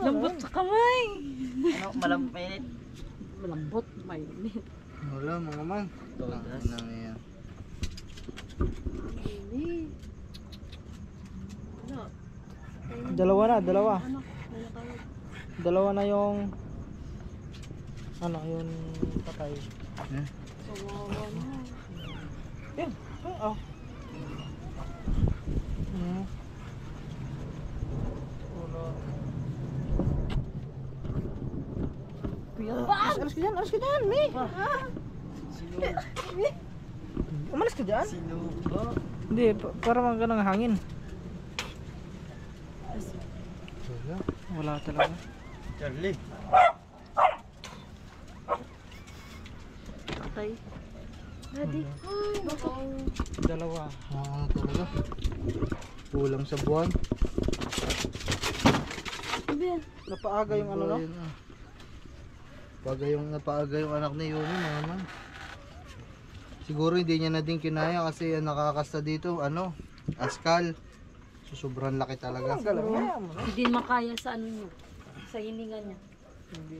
Lambot sa kamay. Ano, malampinit. Malambot. Mainit. Wala mga man. Todas. Ang yan. Mainit. Ano? Dalawa na, dalawa. Ano? May natawag. Dalawa na yung ano, yung patay. Eh? Kawawa na. Yan. Oh. Ulo. Alas ka dyan, Mi! Umalis ka dyan? Sino ba? Hindi, para mga ganang hangin. Wala talaga. Charlie. Patay. Daddy. Ay, baka. Dalawa. Ano talaga? Kulang sa buwan. Ben. Napaaga yung ano, no? Ayun, ah. Napaaga yung anak ni Yumi mga man. Siguro hindi niya na din kinaya kasi ang nakakasta dito, ano, askal. So, sobrang laki talaga. Ang galang niya. Hindi makaya sa ano niya. Sa hininga niya. Hindi.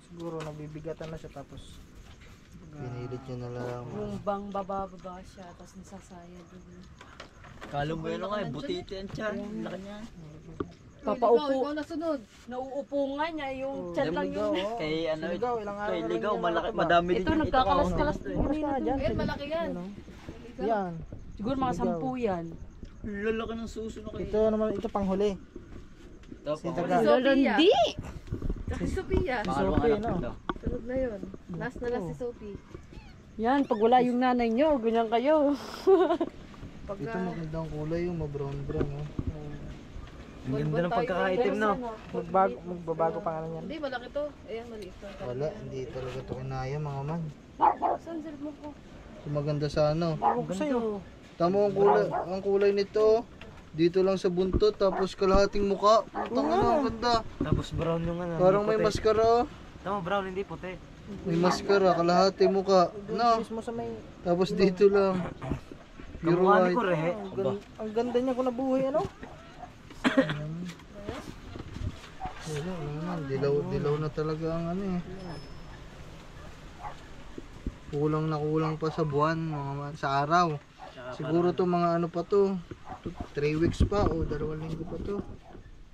Siguro nabibigatan na siya tapos Pinilit nyo na lang. Yung bang bababa siya, tapos nasasayad doon. Kala mo yan ako eh, butiti yan siya. Laki niyan. Papaupo. Ikaw nasunod. Nauupo nga niya, yung chat lang Ligaw, yun. oh. Kay ano, Sinigaw, ilang araw kay na rin ligaw, yan malaki, nakataba. madami din Ito, yan. nagkakalas-kalas Ito, din basta dyan. Eh, malaki yan. Yan, oh. Yan. Siguro mga Ligaw. 10 yan. Lalaki ng suso na kayo. Ito naman, ito panghuli. Tapos, Si Taga. Lolandi! Si Sophia. pangalawang Sophie, anak no? ito. Sunod na yun. Last na last si Sophie. Yan, pag wala yung nanay nyo, ganyan kayo. Ito magandang kulay yung ma-brown-brown. Oh. Ang ganda ng pagkakaitim, no? Magbabago pangalan yan. Hindi, malaki to. Ayan, maliit to. Wala, hindi talaga ito kinaya mga man. Saan silip mo ko? So, maganda sa ano. Ewan ko sa'yo. Tama ang kulay nito. Dito lang sa buntot, tapos kalahating muka. Putang ina, ang ganda. Tapos brown yung ano. Parang may maskara. Tama, brown, hindi puti. May maskara, kalahati muka. No? Mismo sa may... Tapos dito lang. Pure Kamukha ni white. Kore. Ang ganda niya kung nabuhay, ano? Wala naman, dilaw na talaga ang ano eh. Kulang pa sa buwan, sa araw. Siguro to mga ano pa to, 3 weeks pa o 2 linggo pa to.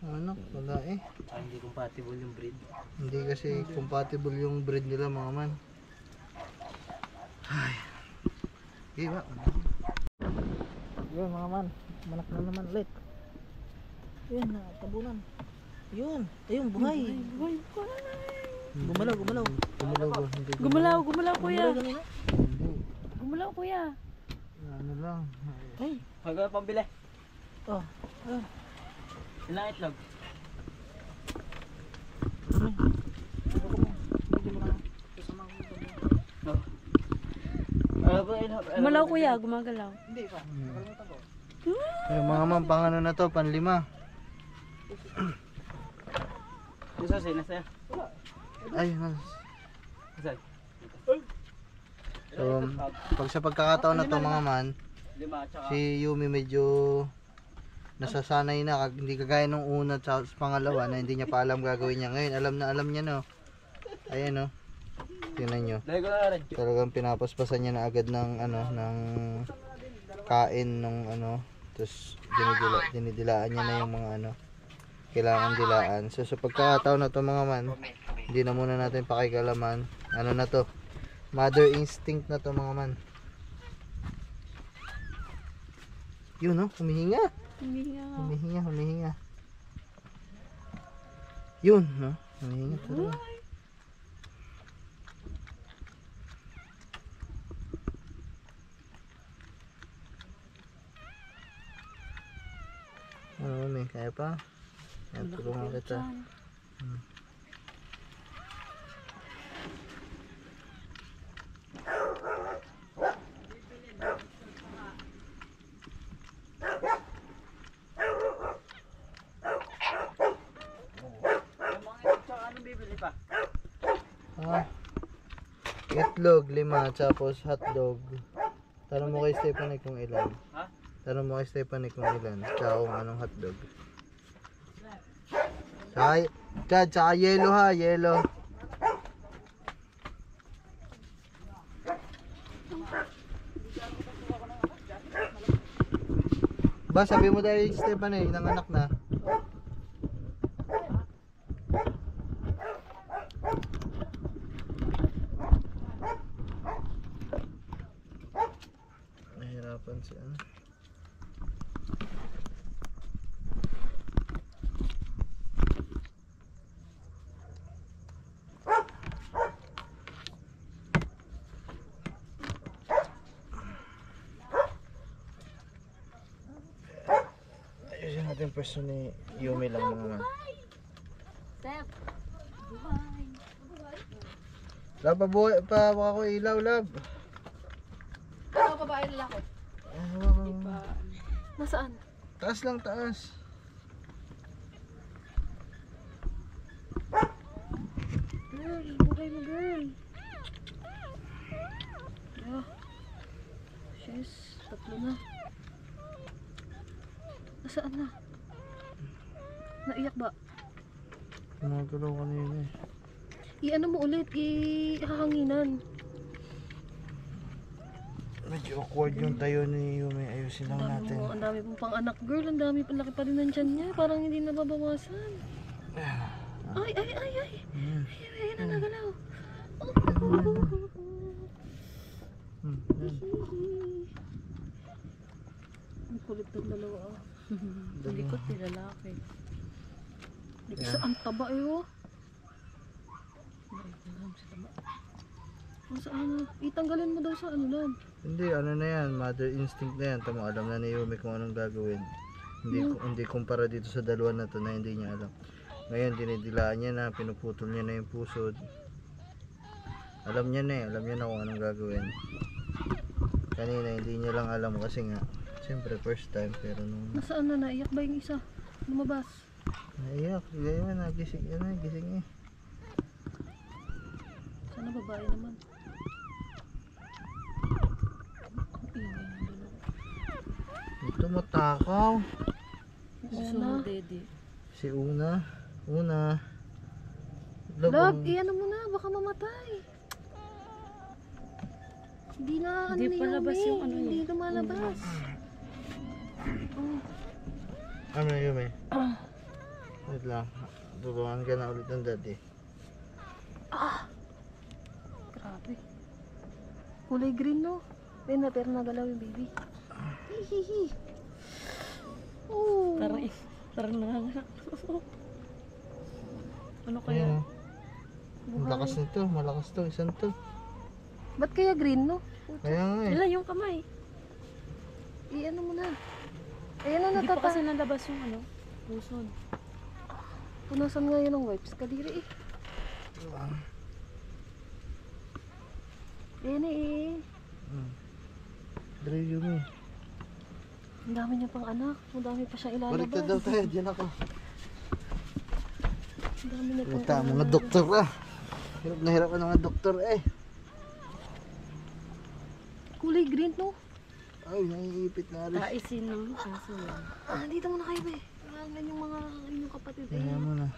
Anak, wala eh. Hindi compatible yung breed. Hindi kasi compatible yung breed nila mga man. Ay. Iba. Yun mga man, manak na naman ulit. Yun, tabunan. Yun, ayun, buhay. Gumalaw. Gumalaw ba? Hindi Gumalaw kuya. Hindi. Gumalaw kuya. Ano lang. Ay, Hanggang pambili. oh, Ilang itlog? Gumalaw kuya, gumagalaw. hindi pa. Nakalimutan ko. Yung mga man, pang ano na to, panlima. Isa sa'yo. Ay, mas. Isa. So, pag sa pagkakataon na to mga man, 5 tsaka. si Yumi medyo nasasanay na, hindi kagaya nung una at sa pangalawa na hindi niya pa alam gagawin niya. Ngayon, alam niya no. Ayan no. Tingnan nyo. Dahil ko na rin. Talagang pinapaspasan niya na agad ng ano, ng kain nung ano. Tapos dinidilaan niya na yung mga ano kailangan dilaan. So sa pagkakataon na to mga man, hindi na muna natin pakikalaman. Ano na to? Mother instinct na to mga man. Yun no, humihinga. Humihinga. Yun no, humihinga talaga. Ano may kaya pa? Yan, tulungan kita. Anong bibili pa? Itlog, 5, tapos hotdog. Tanong mo kay Stephanie kung ilan. Ha? Tanong mo kay Stephanie kung ilan. Tsaka kung anong hotdog. Tsaka yellow ha, yellow. Ba, sabi mo dahil Stephanie, nanganak na. Nahirapan si ano. Ayusin natin yung pwesto ni Yumi lang mga man. Step. Buhay. Lab, pabuhay pa ako ilaw, lab. Ano babae lalaki? Nasaan? Taas lang, taas. Girl, buhay mo girl. Ah. She's, 3 na. Nasaan na? Naiyak ba? Gumagalaw kanina eh. I-ano mo ulit, i-hahanginan. Medyo awkward yung tayo ni Yumi. Ayusin lang natin. Ang dami pong pang anak girl, ang dami pang laki pa rin ng tiyan niya. Parang hindi nababawasan. Ay, ay, ay, ay. Ay, ay, nagalaw. Ang kulit ng dalawa. Ang likod ni lalaki. Isa ang taba eh oh. Ang saan na? Itanggalin mo daw sa ano lang. Hindi, ano na yan, mother instinct na yan. Tama, alam na ni Yumi kung anong gagawin. Hindi kumpara dito sa dalawa na to na hindi niya alam. Ngayon, dinidilaan niya na, pinuputol niya na yung puso. Alam niya na kung anong gagawin. Kanina, hindi niya lang alam kasi nga, siyempre first time, pero nung Nasaan na? Naiyak ba yung isa? Lumabas. naiyak, ganyan na, gising eh. Sana babae naman. Ang ingay ng dalawa. Ito matakaw. Una. Daddy. Si Una. Love, iyan mo na. Baka mamatay. Hindi na ano Hindi ni palabas Yumi. yung ano niya. Hindi lumalabas. Ano na Yumi? Wait lang. Tulungan ka na ulit ng daddy. Grabe. Kulay green no? Ayun na, pero nagalaw yung baby. Hihihi. Oh. Parang nanganganak. Ano kaya? Ayan. Malakas nito. Malakas to. Isang to. Ba't kaya green no? Kaya nga eh. Wala yung kamay. I-ano mo na. Ayan na Hindi pa kasi natata. nalabas yung ano. Pusod. Punasan nga yun ng wipes. Kadiri eh. Ayan eh. Dre Yumi. Ang dami niya pang anak. Ang dami pa siyang ilalabas. Baliktad daw tayo. Diyan ako. Ang dami niya pang Puta, mga doktor ah. Hirap na hirap ang mga doktor eh. Kulay green no? Ay, naiipit na rin. Taisin ng aso yan. Dito muna kayo be. Alam yung mga inyong kapatid. Kaya Ayan. mo na.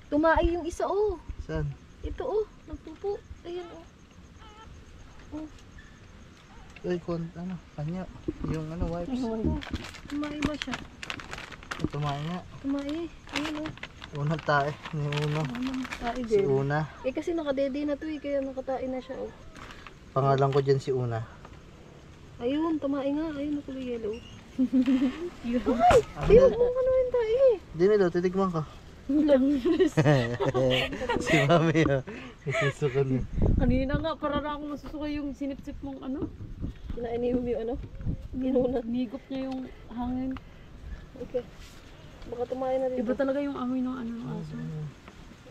Tumai yung isa oh. Saan? Ito oh. Nagpupo. Ayan oh. Ay, ano, kanya. Yung ano, wipes. Tumai ba siya? Tumain nga. Tumai. Ayan oh. Unang tae. Yung una. Tai Si din. Una. Eh kasi nakadede na to eh. Kaya nakatain na siya oh. Pangalan ko dyan si Una. Ayun, tumai nga. Ayun, kulay yellow. Ay! Ayun, ano yun tayo eh. Di nilo, titigman ka. Si Mami ah. Isusukan niya. Kanina nga, para na ako masusuka yung sinipsip mong ano. Kinain ni Yumi yung ano. Ginuna. Nigop niya yung hangin. Okay. Baka tumayo na rin. Iba talaga yung amoy ng ano ng aso.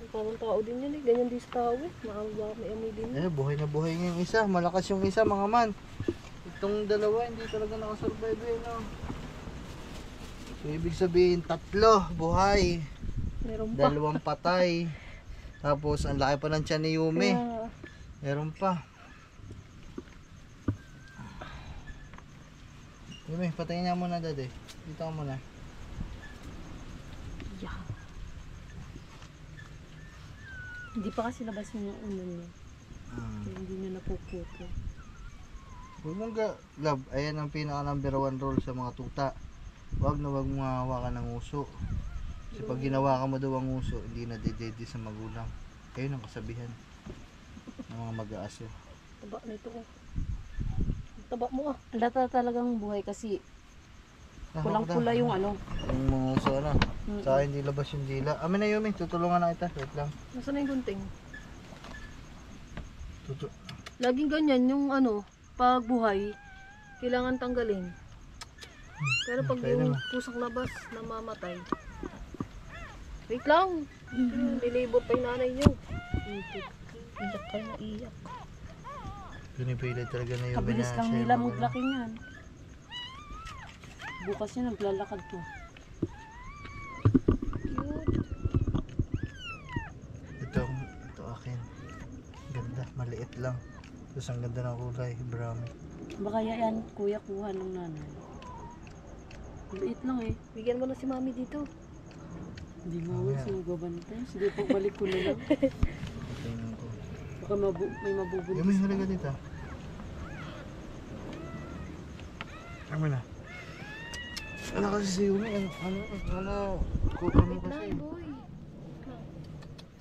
Parang tao din yan eh. Ganyan din sa tao eh. Maawa, may amoy din. Eh, buhay na buhay nga yung isa. Malakas yung isa, mga man. Itong dalawa, hindi talaga nakasurvive eh, no? So, ibig sabihin, 3 buhay. Meron pa. 2 patay. Tapos, ang laki pa ng tiyan ni Yumi. Kaya, Meron pa. Yumi, patayin niya muna, dade. Dito ka muna. Hindi pa kasi labas yung una niya. Kaya hindi niya napuputo. Huwag mong love, ayan ang pinaka number 1 rule sa mga tuta. Huwag na huwag mong hawakan ng uso. Kasi pag ginawa ka mo daw ang uso, hindi na dedede sa magulang. Kayo ang kasabihan ng mga mag-aasyo. taba na ito oh. Taba mo ah. Lata talagang buhay kasi kulang-pula yung ano. Yung mga uso ano. Sa akin hindi labas yung dila. Amin na Yumi, tutulungan na kita. Wait lang. Nasaan na yung gunting? Laging ganyan yung ano, pag buhay, kailangan tanggalin. Pero pag Kaya yung naman. pusang labas, namamatay. Wait lang. Nilibot pa yung nanay niyo. Iyak kayo na iyak. Pinipilit talaga na Yumi Kabilis na lang siya nila yung maglaki niyan. Bukas yun naglalakad to. Ito akin. Ganda, maliit lang. Tapos ang ganda ng kulay, brown. Baka yan kuya kuha ng nanay. Maliit lang eh. Bigyan mo na si mami dito. Hindi nga ako sinagabantay. Sige po, balik ko na lang. Tingnan ko. Baka may mabubuntis. Yumi, halika dito. Ano na? Ano kasi si Yumi? Kuha mo kasi. Lang, boy.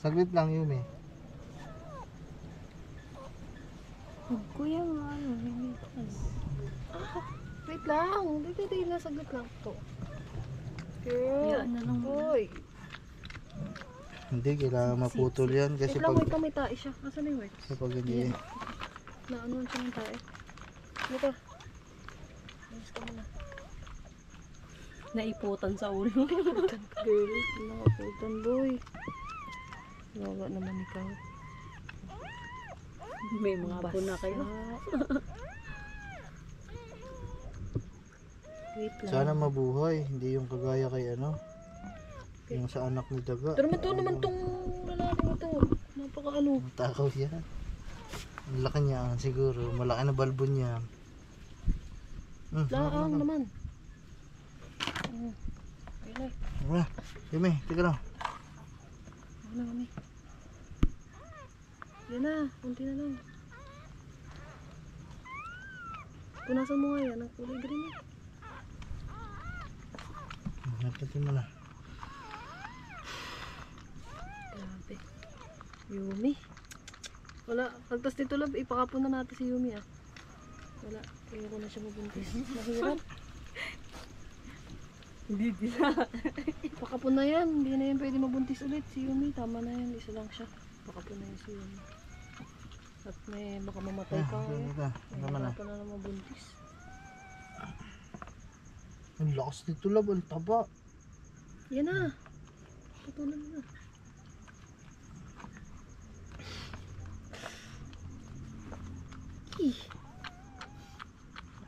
Saglit lang, Yumi. Kuya, ano, limitas. Wait lang. Dito na, saglit lang. Ito. Girl. Yan na lang. Boy. Hindi, kailangan maputol yan kasi Wait lang, pag... wait lang, may tae siya. Asan na yung works? Kapag hindi... Naanuan siya ng tae. Dito. Ayos ka muna. Naiputan sa ulo. Girl, nakaputan, boy. Wawa naman ikaw. May mga apo na kayo. Wait lang. Sana mabuhay, hindi yung kagaya kay ano. Yung sa anak ni Daga. Pero naman tong lalaki ito. Napaka-ano. Ang takaw yan. Ang laki niya siguro. Malaki na balbo niya. Laang naman. Ayun na. Wala. Yumi, tika lang. Ayun na kami. Yan na. Kunti na lang. Punasan mo nga yan. Ang kulay green eh. Napatin mo na. Grabe. Yumi. Wala. Pagtas dito lang, ipakapon na natin si Yumi ah. Wala. Kaya ko na siya mabuntis. Mahirap. Hindi nila. Pakapon na yan. Hindi na yan pwede mabuntis ulit. Si Yumi, tama na yan. Isa lang siya. Pakapon na yan si Yumi. At may baka mamatay pa Ito, kaya. ito. Tama na. Mahirapan na na mabuntis. Ang lakas nito lab. Ang taba. Yan na. Patulan na.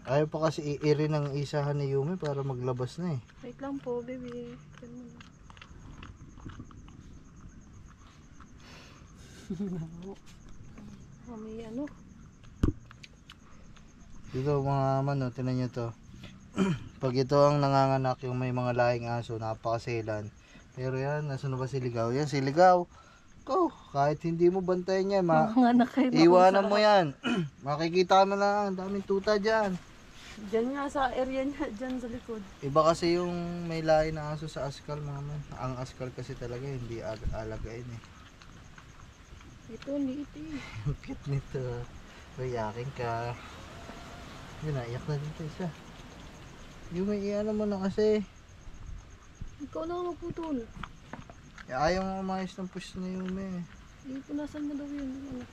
Ayaw pa kasi iiri ng isahan ni Yumi para maglabas na eh. Wait lang po, baby. Yan mo na. May ano. Dito mga mano, tinan nyo to. Pag ito ang nanganganak yung may mga lahing aso, napakaselan. Pero yan, nasa na ba siligaw? Yan, siligaw. Go, kahit hindi mo bantayan yan, Mga anak kayo. iwanan mo yan. Makikita mo lang, daming tuta dyan. Diyan nga sa area niya, dyan sa likod. Iba kasi yung may lahi na aso sa askal, mga man. Ang askal kasi talaga, hindi alagain eh. Ito, liit eh. Ang cute nito. Uyakin ka. Yun, naiyak na dito isa. Yung may iano mo na kasi. Ikaw na ang magputol. Ayaw mo umayos ng push na Yumi. Punasan mo daw yun. Ano?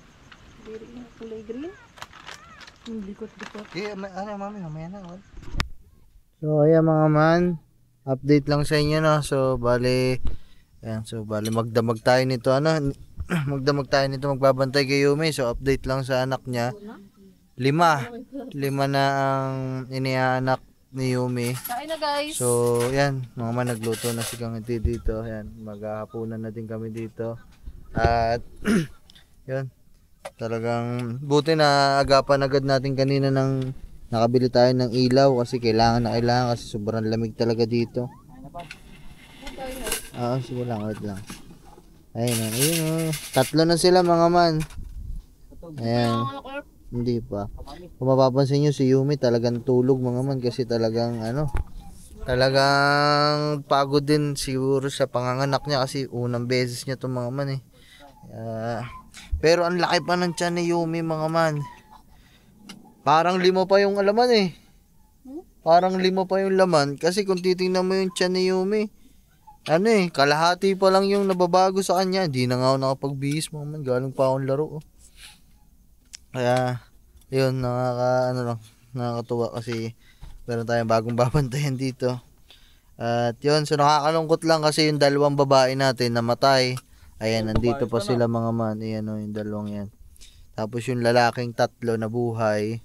Kulay green? Yung likot-likot. Ano mami, mamaya na. So ayan mga man, update lang sa inyo no. So bali, ayan, magdamag tayo nito ano. Magdamag tayo nito, magbabantay kay Yumi. So update lang sa anak niya. 5 na ang iniaanak ni Yumi. Kain na guys. So, yan, mga man, nagluto na si Kang Iti dito. Yan, maghahapunan na din kami dito. At, yun, talagang, buti na agapan agad natin kanina ng nakabili tayo ng ilaw kasi kailangan kasi sobrang lamig talaga dito. Sige lang, wait lang. Ayun, 3 na sila mga man. Ayan. Hindi pa. Kung mapapansin nyo si Yumi talagang tulog mga man kasi talagang talagang pagod din siguro sa panganganak niya kasi unang beses niya itong mga man eh. Pero ang laki pa ng tiyan ni Yumi mga man. Parang 5 pa yung laman eh. Parang 5 pa yung laman kasi kung titingnan mo yung tiyan ni Yumi, kalahati pa lang yung nababago sa kanya. Hindi na nga ako nakapagbihis mga man. Galing pa akong laro. Kaya, yun, nakakatuwa kasi meron tayong bagong babantayan dito. At yun, so nakakalungkot lang kasi yung 2 babae natin namatay. Ayan, nandito pa sila mga man. Ayan yung 2 yan. Tapos yung lalaking 3 na buhay.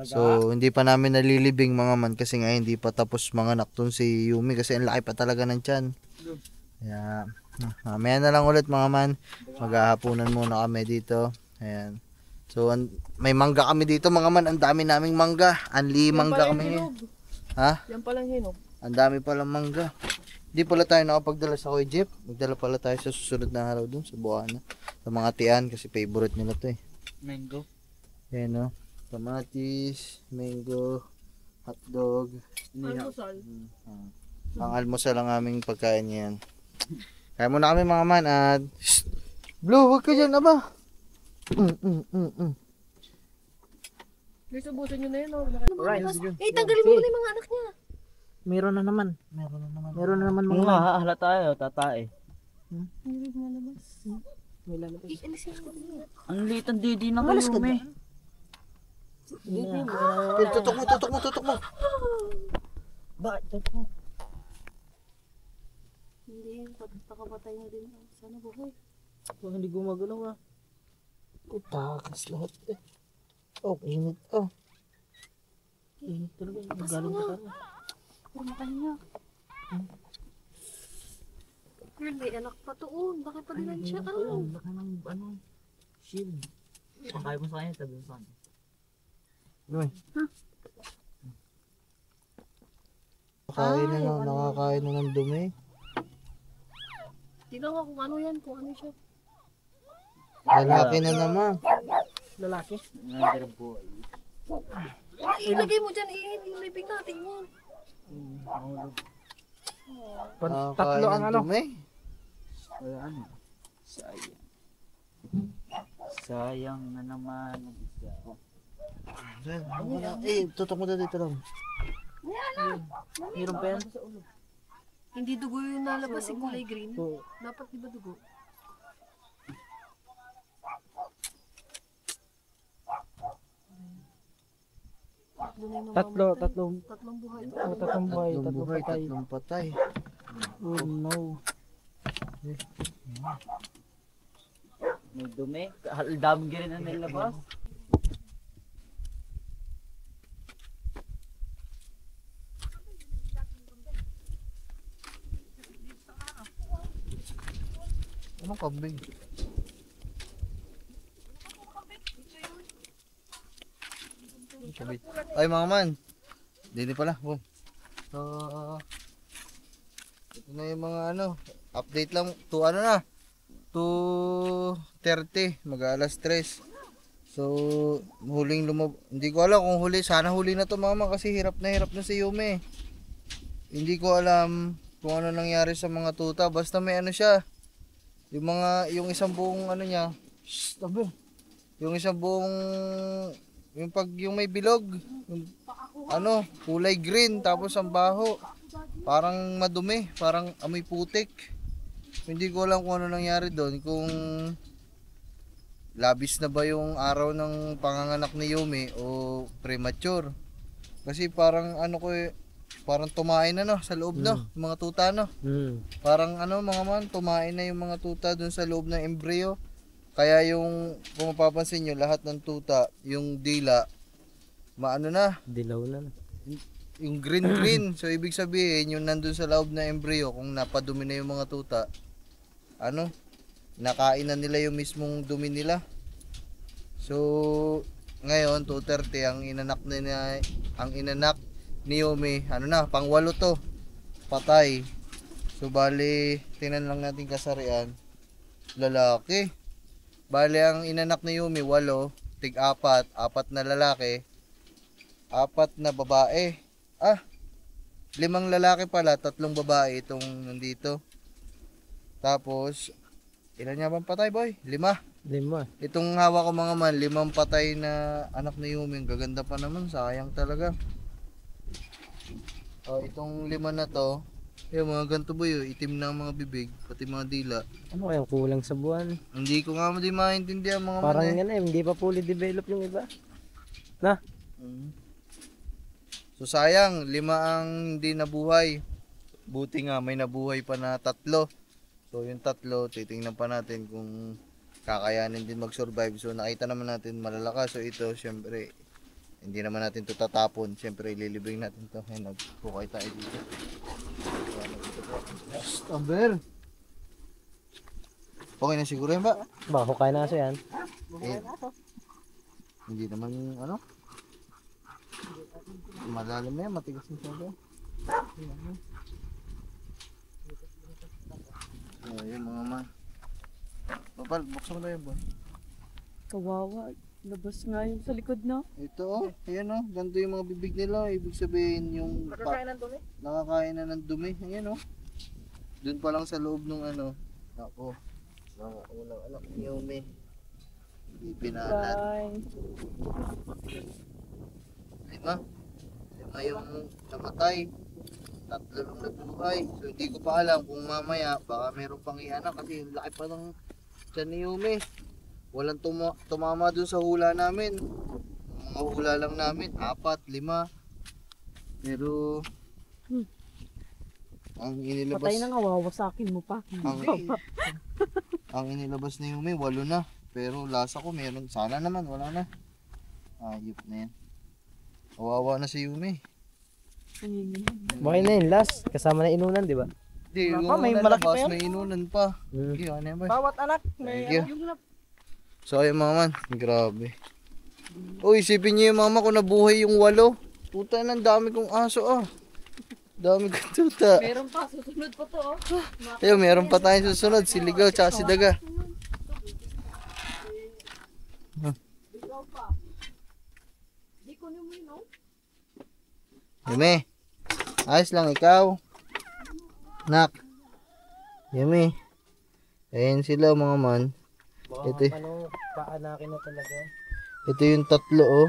So, hindi pa namin nalilibing mga man kasi nga hindi pa tapos mga naktun si Yumi kasi ang laki pa talaga ng tiyan. Kaya, mamaya na lang ulit mga man. Maghahapunan muna kami dito. Ayan. So, may mangga kami dito mga man. Ang dami naming mangga. Anli mangga kami ngayon. Ha? Yan palang hinog. Ang dami palang mangga. Hindi pala tayo nakapagdala sa Kuya Jeep. Magdala pala tayo sa susunod na araw dun sa Buana. Sa mga tiyan kasi favorite nila to eh. Mango. Ayan o. Kamatis, mango, hotdog. Almusal. Ang almusal ang aming pagkain yan. Kaya muna kami mga man at... Shh! Blue, huwag ka dyan, aba! Guys, ubusin nyo na yun. Oh. Alright. Tanggalin mo na yung mga anak niya. Meron na naman. Meron na naman Kung mga mahahala tayo, tatae. Hindi malabas. may lalabas. Alisin mo na. Ang liit ang didi ng kayumi. Tutok mo! Bakit? Hindi, pagkakapatay na din. Sana buhay. Kung hindi gumagalaw ah. Takas lahat eh. Oh, init ah. Init talaga. Magaling ka sana. Puro makahinga. Girl, may anak pa to. Bakit pa din siya? Baka ng shield. Pakain mo sa kanya, sabi mo sa kanya. Nakakain na ng dumi. Tingnan nga kung ano yan, kung ano siya. Lalaki na naman. Lalaki. Nandiyan po. Ilagay mo dyan, ilibing natin yan. Tatlo ang ano. Dumi. Ano? Sayang. Sayang na naman. Tutok mo na dito lang. Meron pa yan? Hindi dugo yung nalabas, yung kulay green. Oo. Dapat di ba dugo? Tatlo na yung namamatay. Tatlong Tatlong buhay. tatlong buhay, tatlong buhay, patay. tatlong patay. Oh no. May dumi. Ang daming ganun na nilabas. Anong kambing? Ay mga man. Dini pala. Boom. Ito na yung mga update lang. To ano na? 2:30. Mag-alas 3. So, hindi ko alam kung huli. Sana huli na to mama kasi hirap na si Yume. Hindi ko alam kung ano nangyari sa mga tuta. Basta may siya. Yung isang buong niya. Shh, tabi. Yung isang buong yung may bilog. Kulay green tapos ang baho. Parang madumi, parang amoy putik. Hindi ko alam kung ano nangyari doon, kung labis na ba yung araw ng panganganak ni Yumi o premature. Kasi parang parang tumain na sa loob yung mga tuta Parang mga man, tumain na yung mga tuta doon sa loob ng embryo. Kaya yung, kung mapapansin nyo, lahat ng tuta, yung dila, Dilaw na. yung green. So, ibig sabihin, yung nandun sa loob ng embryo, kung napadumi na yung mga tuta, nakain na nila yung mismong dumi nila. So, ngayon, 2:30, ang inanak ni Yumi, pang-8 to, patay. So, bali, tingnan lang natin kasarian, lalaki. Bali, ang inanak ni Yumi, 8, tig-4, 4 na lalaki, 4 na babae. 5 lalaki pala, 3 babae itong nandito. Tapos, ilan niya bang patay, boy? 5. 5. Itong hawak ko mga man, 5 patay na anak ni Yumi. Gaganda pa naman, sayang talaga. Itong 5 na to, yung mga ganito boy, itim na ang mga bibig, pati mga dila. Ano kayang kulang sa buwan? Hindi ko nga di maintindihan mga Parang man hindi pa fully develop yung iba. Na? So sayang, 5 ang hindi nabuhay. Buti nga may nabuhay pa na 3. So yung 3, titingnan pa natin kung kakayanin din mag-survive. So nakita naman natin malalakas. So ito, syempre, hindi naman natin ito tatapon. Syempre, ililibing natin ito. Ayun, nagpukay tayo dito. Stamber! Okay na siguro yan ba? Baka hukay na aso yan. Hindi naman malalim na yan, matigas na siya. Yun mga man. Papal, buksan mo na yun ba? Kawawa. Labas nga yun sa likod, no? Ito oh, ayan oh, ganito yung mga bibig nila. Ibig sabihin yung Nakakain ng dumi? nakakain na ng dumi. Ayan oh. Doon pa lang sa loob ng ano. Ako. Mga unang anak ni Yumi. Ipinalat. Bye. Lima. Lima yung namatay. 3 lang nabuhay. So hindi ko pa alam kung mamaya baka meron pang ianak kasi yung laki pa ng tiyan ni Yumi. Walang tumama dun sa hula namin. Mga hula lang namin, 4, 5. Pero ang inilabas Patay na nga, wawasakin mo pa. ang inilabas ni Yumi 8 na. Pero lasa ko meron. Sana naman wala na. Ayop na yan. Kawawa na si Yumi. Buhay na yun, last. Kasama na inunan, di ba? Hindi, yung may una malaki pa labas, yun? may inunan pa. Hmm. Sige, ano yan ba? Bawat anak, Thank you. So ayun mga man, grabe. Uy, isipin niyo yung mama ko nabuhay yung 8. Puta na, dami kong aso ah. Dami kong tuta. Meron pa, susunod pa to, oh. Ayun, meron pa tayong susunod, si Ligaw tsaka si Daga. Yumi, ayos lang ikaw. Nak. Yumi. Ayan sila mga man. Ito, Ano, paanakin na talaga. ito yung 3 oh.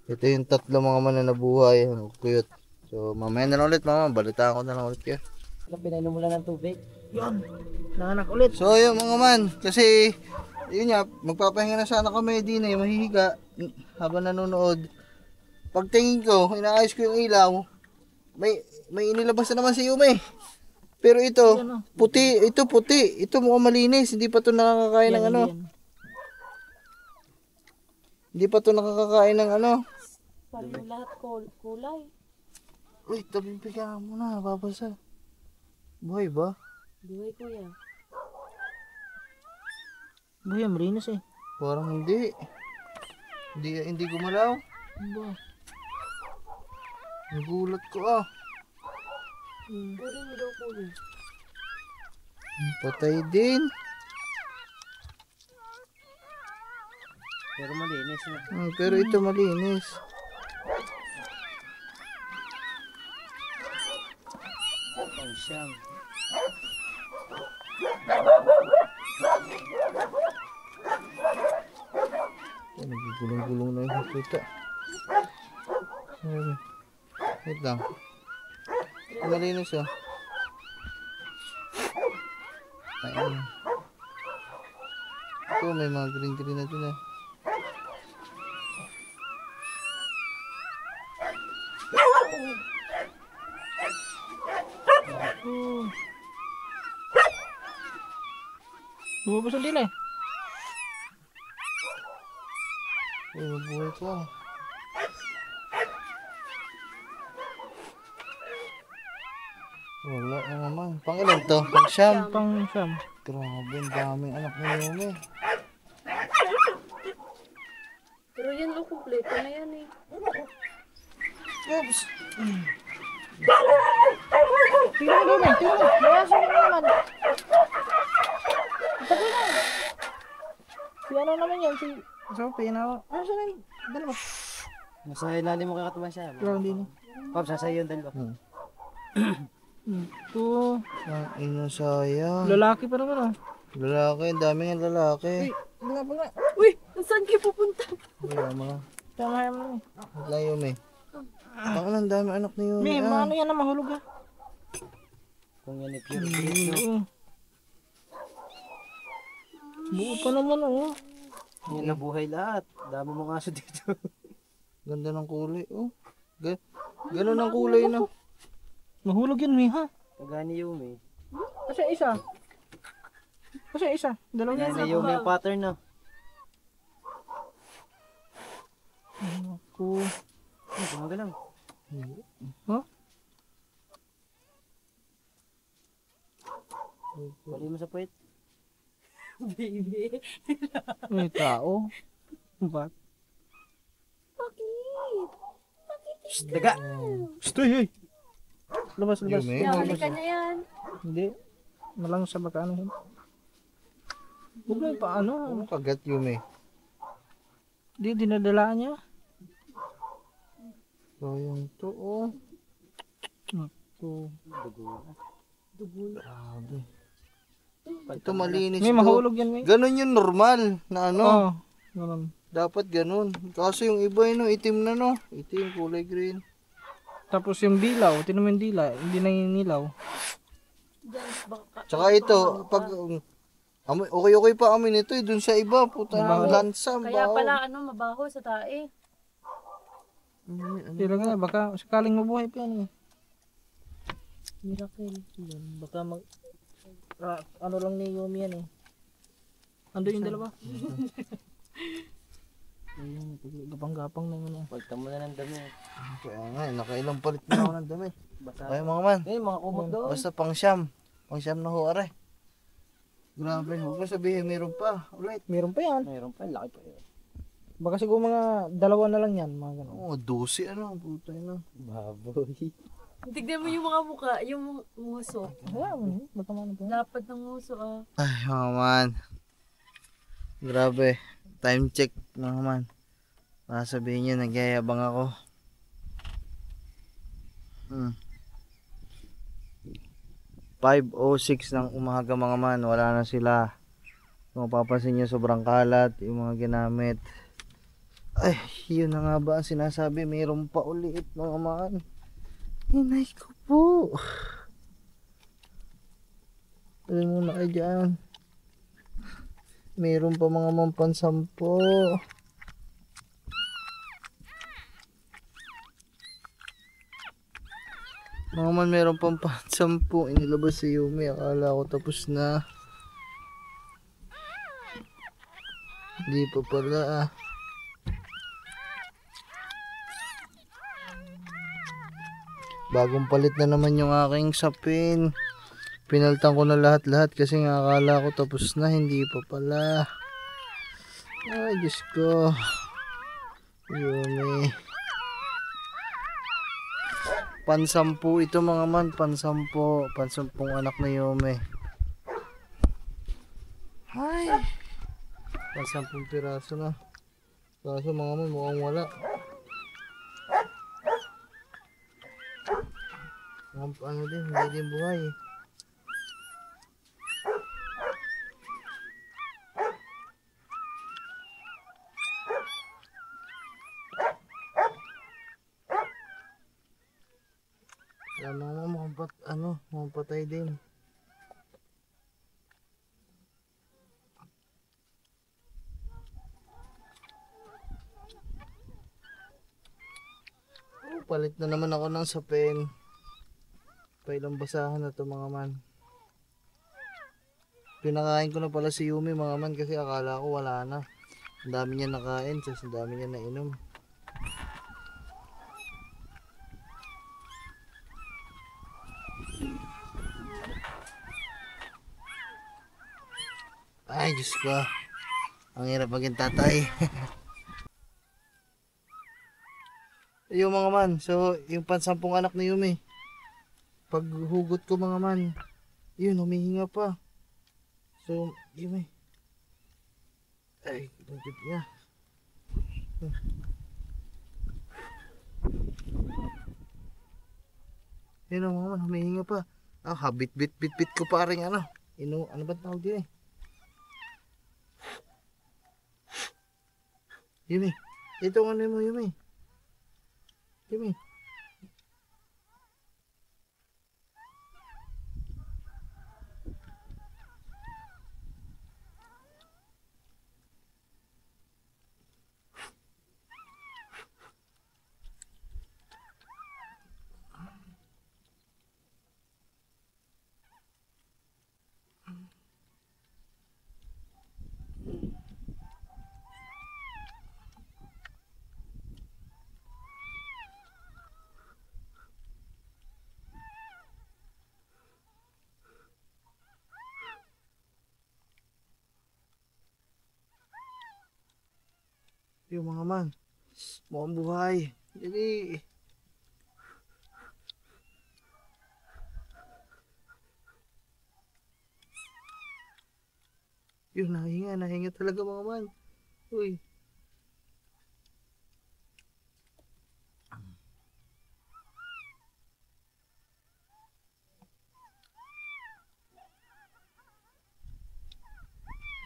Ito yung 3 mga man na nabuhay. Ang cute. So mamaya na lang ulit mama. Balitaan ko na lang ulit kayo. Pinainom mo lang ng tubig. Yun. Nanganak ulit. So yun mga man. Kasi yun nga. Magpapahinga na sana kami din eh. Mahihiga. Habang nanonood. Pagtingin ko. Inaayos ko yung ilaw. May inilabas na naman si Yumi. Pero ito. Puti. Ito puti. Ito mukhang malinis. Hindi pa to nakakakain ng ano. Hindi pa to nakakakain ng ano. Parang lahat kulay. Uy, tabing piga mo na, babasa. Buhay ba? Buhay, kuya. Buhay, marinas eh. Parang hindi. Hindi gumalaw. Ba? Nagulat ko ah. Pwede mo daw, kuya. Patay din. Pero malinis na. Pero ito malinis. Ang siyang. Nagugulong-gulong na yung puta. Wait lang. Ito malinis oh. Ayun. Ito may mga green na din ah. Lumabas ang dila eh. Uy, mabuhay ko ah. Wala na naman. Pang ilan to? Pang siyam. Pang siyam. Grabe, ang daming anak ni Yumi. Pero yan, lo, kumpleto na yan, eh. Oops! Tingnan mo naman, tingnan mo. Lawasan mo naman. Tabi na. Si ano naman yan, si Sophie na. Ano siya na yun? Dalawa. Nasa ilalim mo kakatuban siya. Pero hindi na. Pops, nasa iyo yung dalawa. Ito. Ang ina sayang. Lalaki pa naman ah. Lalaki, ang daming ang lalaki. Wala pa nga. Uy, saan kayo pupunta? Wala mga. Tama yan mo. Wala Yumi. Ang ang dami anak ni Yumi. May, Ah. ano yan na mahulog ah. Kung yan pure. Oo. Buo pa naman oh. Yan nabuhay lahat. Dami mong aso dito. Ganda ng kulay. Oh. Ganun ang kulay na. Mahulog yun, Miha. Kagani Yumi. Kasi isa. Kasi isa. Dalawa yan. Kagani Yumi yung pattern na. Ako. Ay, gumagalang. Huh? Pali mo sa puwet. Baby. May tao. Ba't? Daga! Stoy, hey! Labas, labas. Yumi. Halikan niya yan. Hindi. Malang sa baka ano yun. Huwag mo pa ano. Ano kagat Yumi? Di dinadala niya. Sayang to oh. So, Grabe. Ito malinis may to. mahulog yan, may. Ganon yung normal na ano. Oo. Ganun. Dapat ganun. Kaso yung iba no, itim na no. Itim, kulay green. Tapos yung dilaw, tinan mo yung dila, hindi na yung nilaw. Tsaka ito, pag okay pa kami nito dun sa iba, puta na Mabaho. lansa, Kaya baho. pala mabaho sa tae. Pero nga, baka sakaling mabuhay pa yan eh. Miracle. Baka ano lang ni Yumi yan eh. Ando yung dalawa. Ayun, gapang-gapang na yun. Pagta mo na ng dami. Kaya nga, nakailang palit na ako ng dami. Basa. Ay mga man, Mga kumot doon. basta pang siyam. Pang siyam na ho, are. Grabe, huwag mo sabihin, meron pa. Ulit. Meron pa yan. Mayroon pa, laki pa yun. Baka siguro mga dalawa na lang yan, mga ganun. Oo, 12 ano, puta na. Baboy. Tignan mo yung mga mukha, yung nguso. Wala mo, baka man ito. Lapad ng nguso Ay, mga man. Grabe. Time check, mga man. Baka sabihin nyo, nagyayabang ako. 5:06 ng umaga mga man, wala na sila. Kung mapapansin nyo, sobrang kalat yung mga ginamit. Ay, yun na nga ba ang sinasabi, mayroon pa ulit mga man. Hinay ko po. Alam mo na kayo dyan. Mayroon pa mga mampansampo. Mga man, meron pang pansampu. Inilabas si Yumi. Akala ko tapos na. Hindi pa pala ah. Bagong palit na naman yung aking sapin. Pinaltan ko na lahat-lahat kasi nga akala ko tapos na. Hindi pa pala. Ay, Diyos ko. Yumi. Pansampu ito mga man, pansampu, pansampung anak na Yome. Ay. Pansampung piraso na. Kaso mga man mukhang wala. Ano din, hindi din buhay. Kaya mukhang patay din. Oh, palit na naman ako ng sapin. Pailang basahan na to mga man. Pinakain ko na pala si Yumi mga man kasi akala ko wala na. Ang dami niya nakain, ang dami niya nainom. Ay, Diyos ko. Ang hirap maging tatay. Yung mga man, so yung pansampung anak ni Yumi. Pag hugot ko mga man, yun, humihinga pa. So, Yumi. Ay, lagit niya. Yun mga man, humihinga pa. Ah, habit-bit ko pa rin ano. Ano ba tawag din eh? Yumi, ito ang ano mo Yumi. Yumi. Yung mga man, mukhang buhay. Jadi, Yun, nahinga talaga mga man. Uy.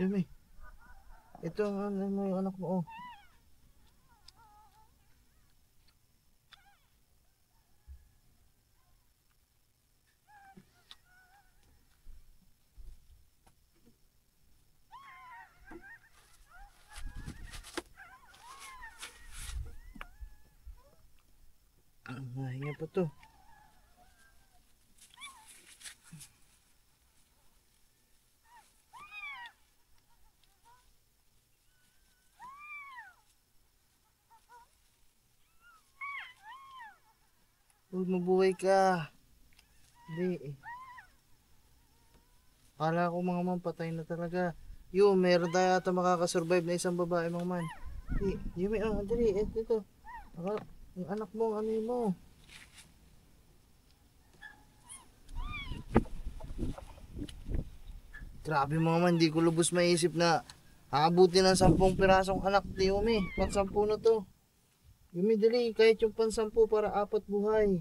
Yumi. Ito ang ano mo yung anak mo. Oh. Nahinga pa to. Huwag mabuhay ka. Hindi. Akala ko mga man, patay na talaga. Meron tayo ata makakasurvive na isang babae mga man. Yumi, dali, ito. Yung anak mo, ano yun mo? Grabe mga man, di ko lubos maisip na aabuti ng 10 pirasong anak ni Yumi. Pang 10 na to. Yumi, dali, kahit yung pang 10 para 4 buhay.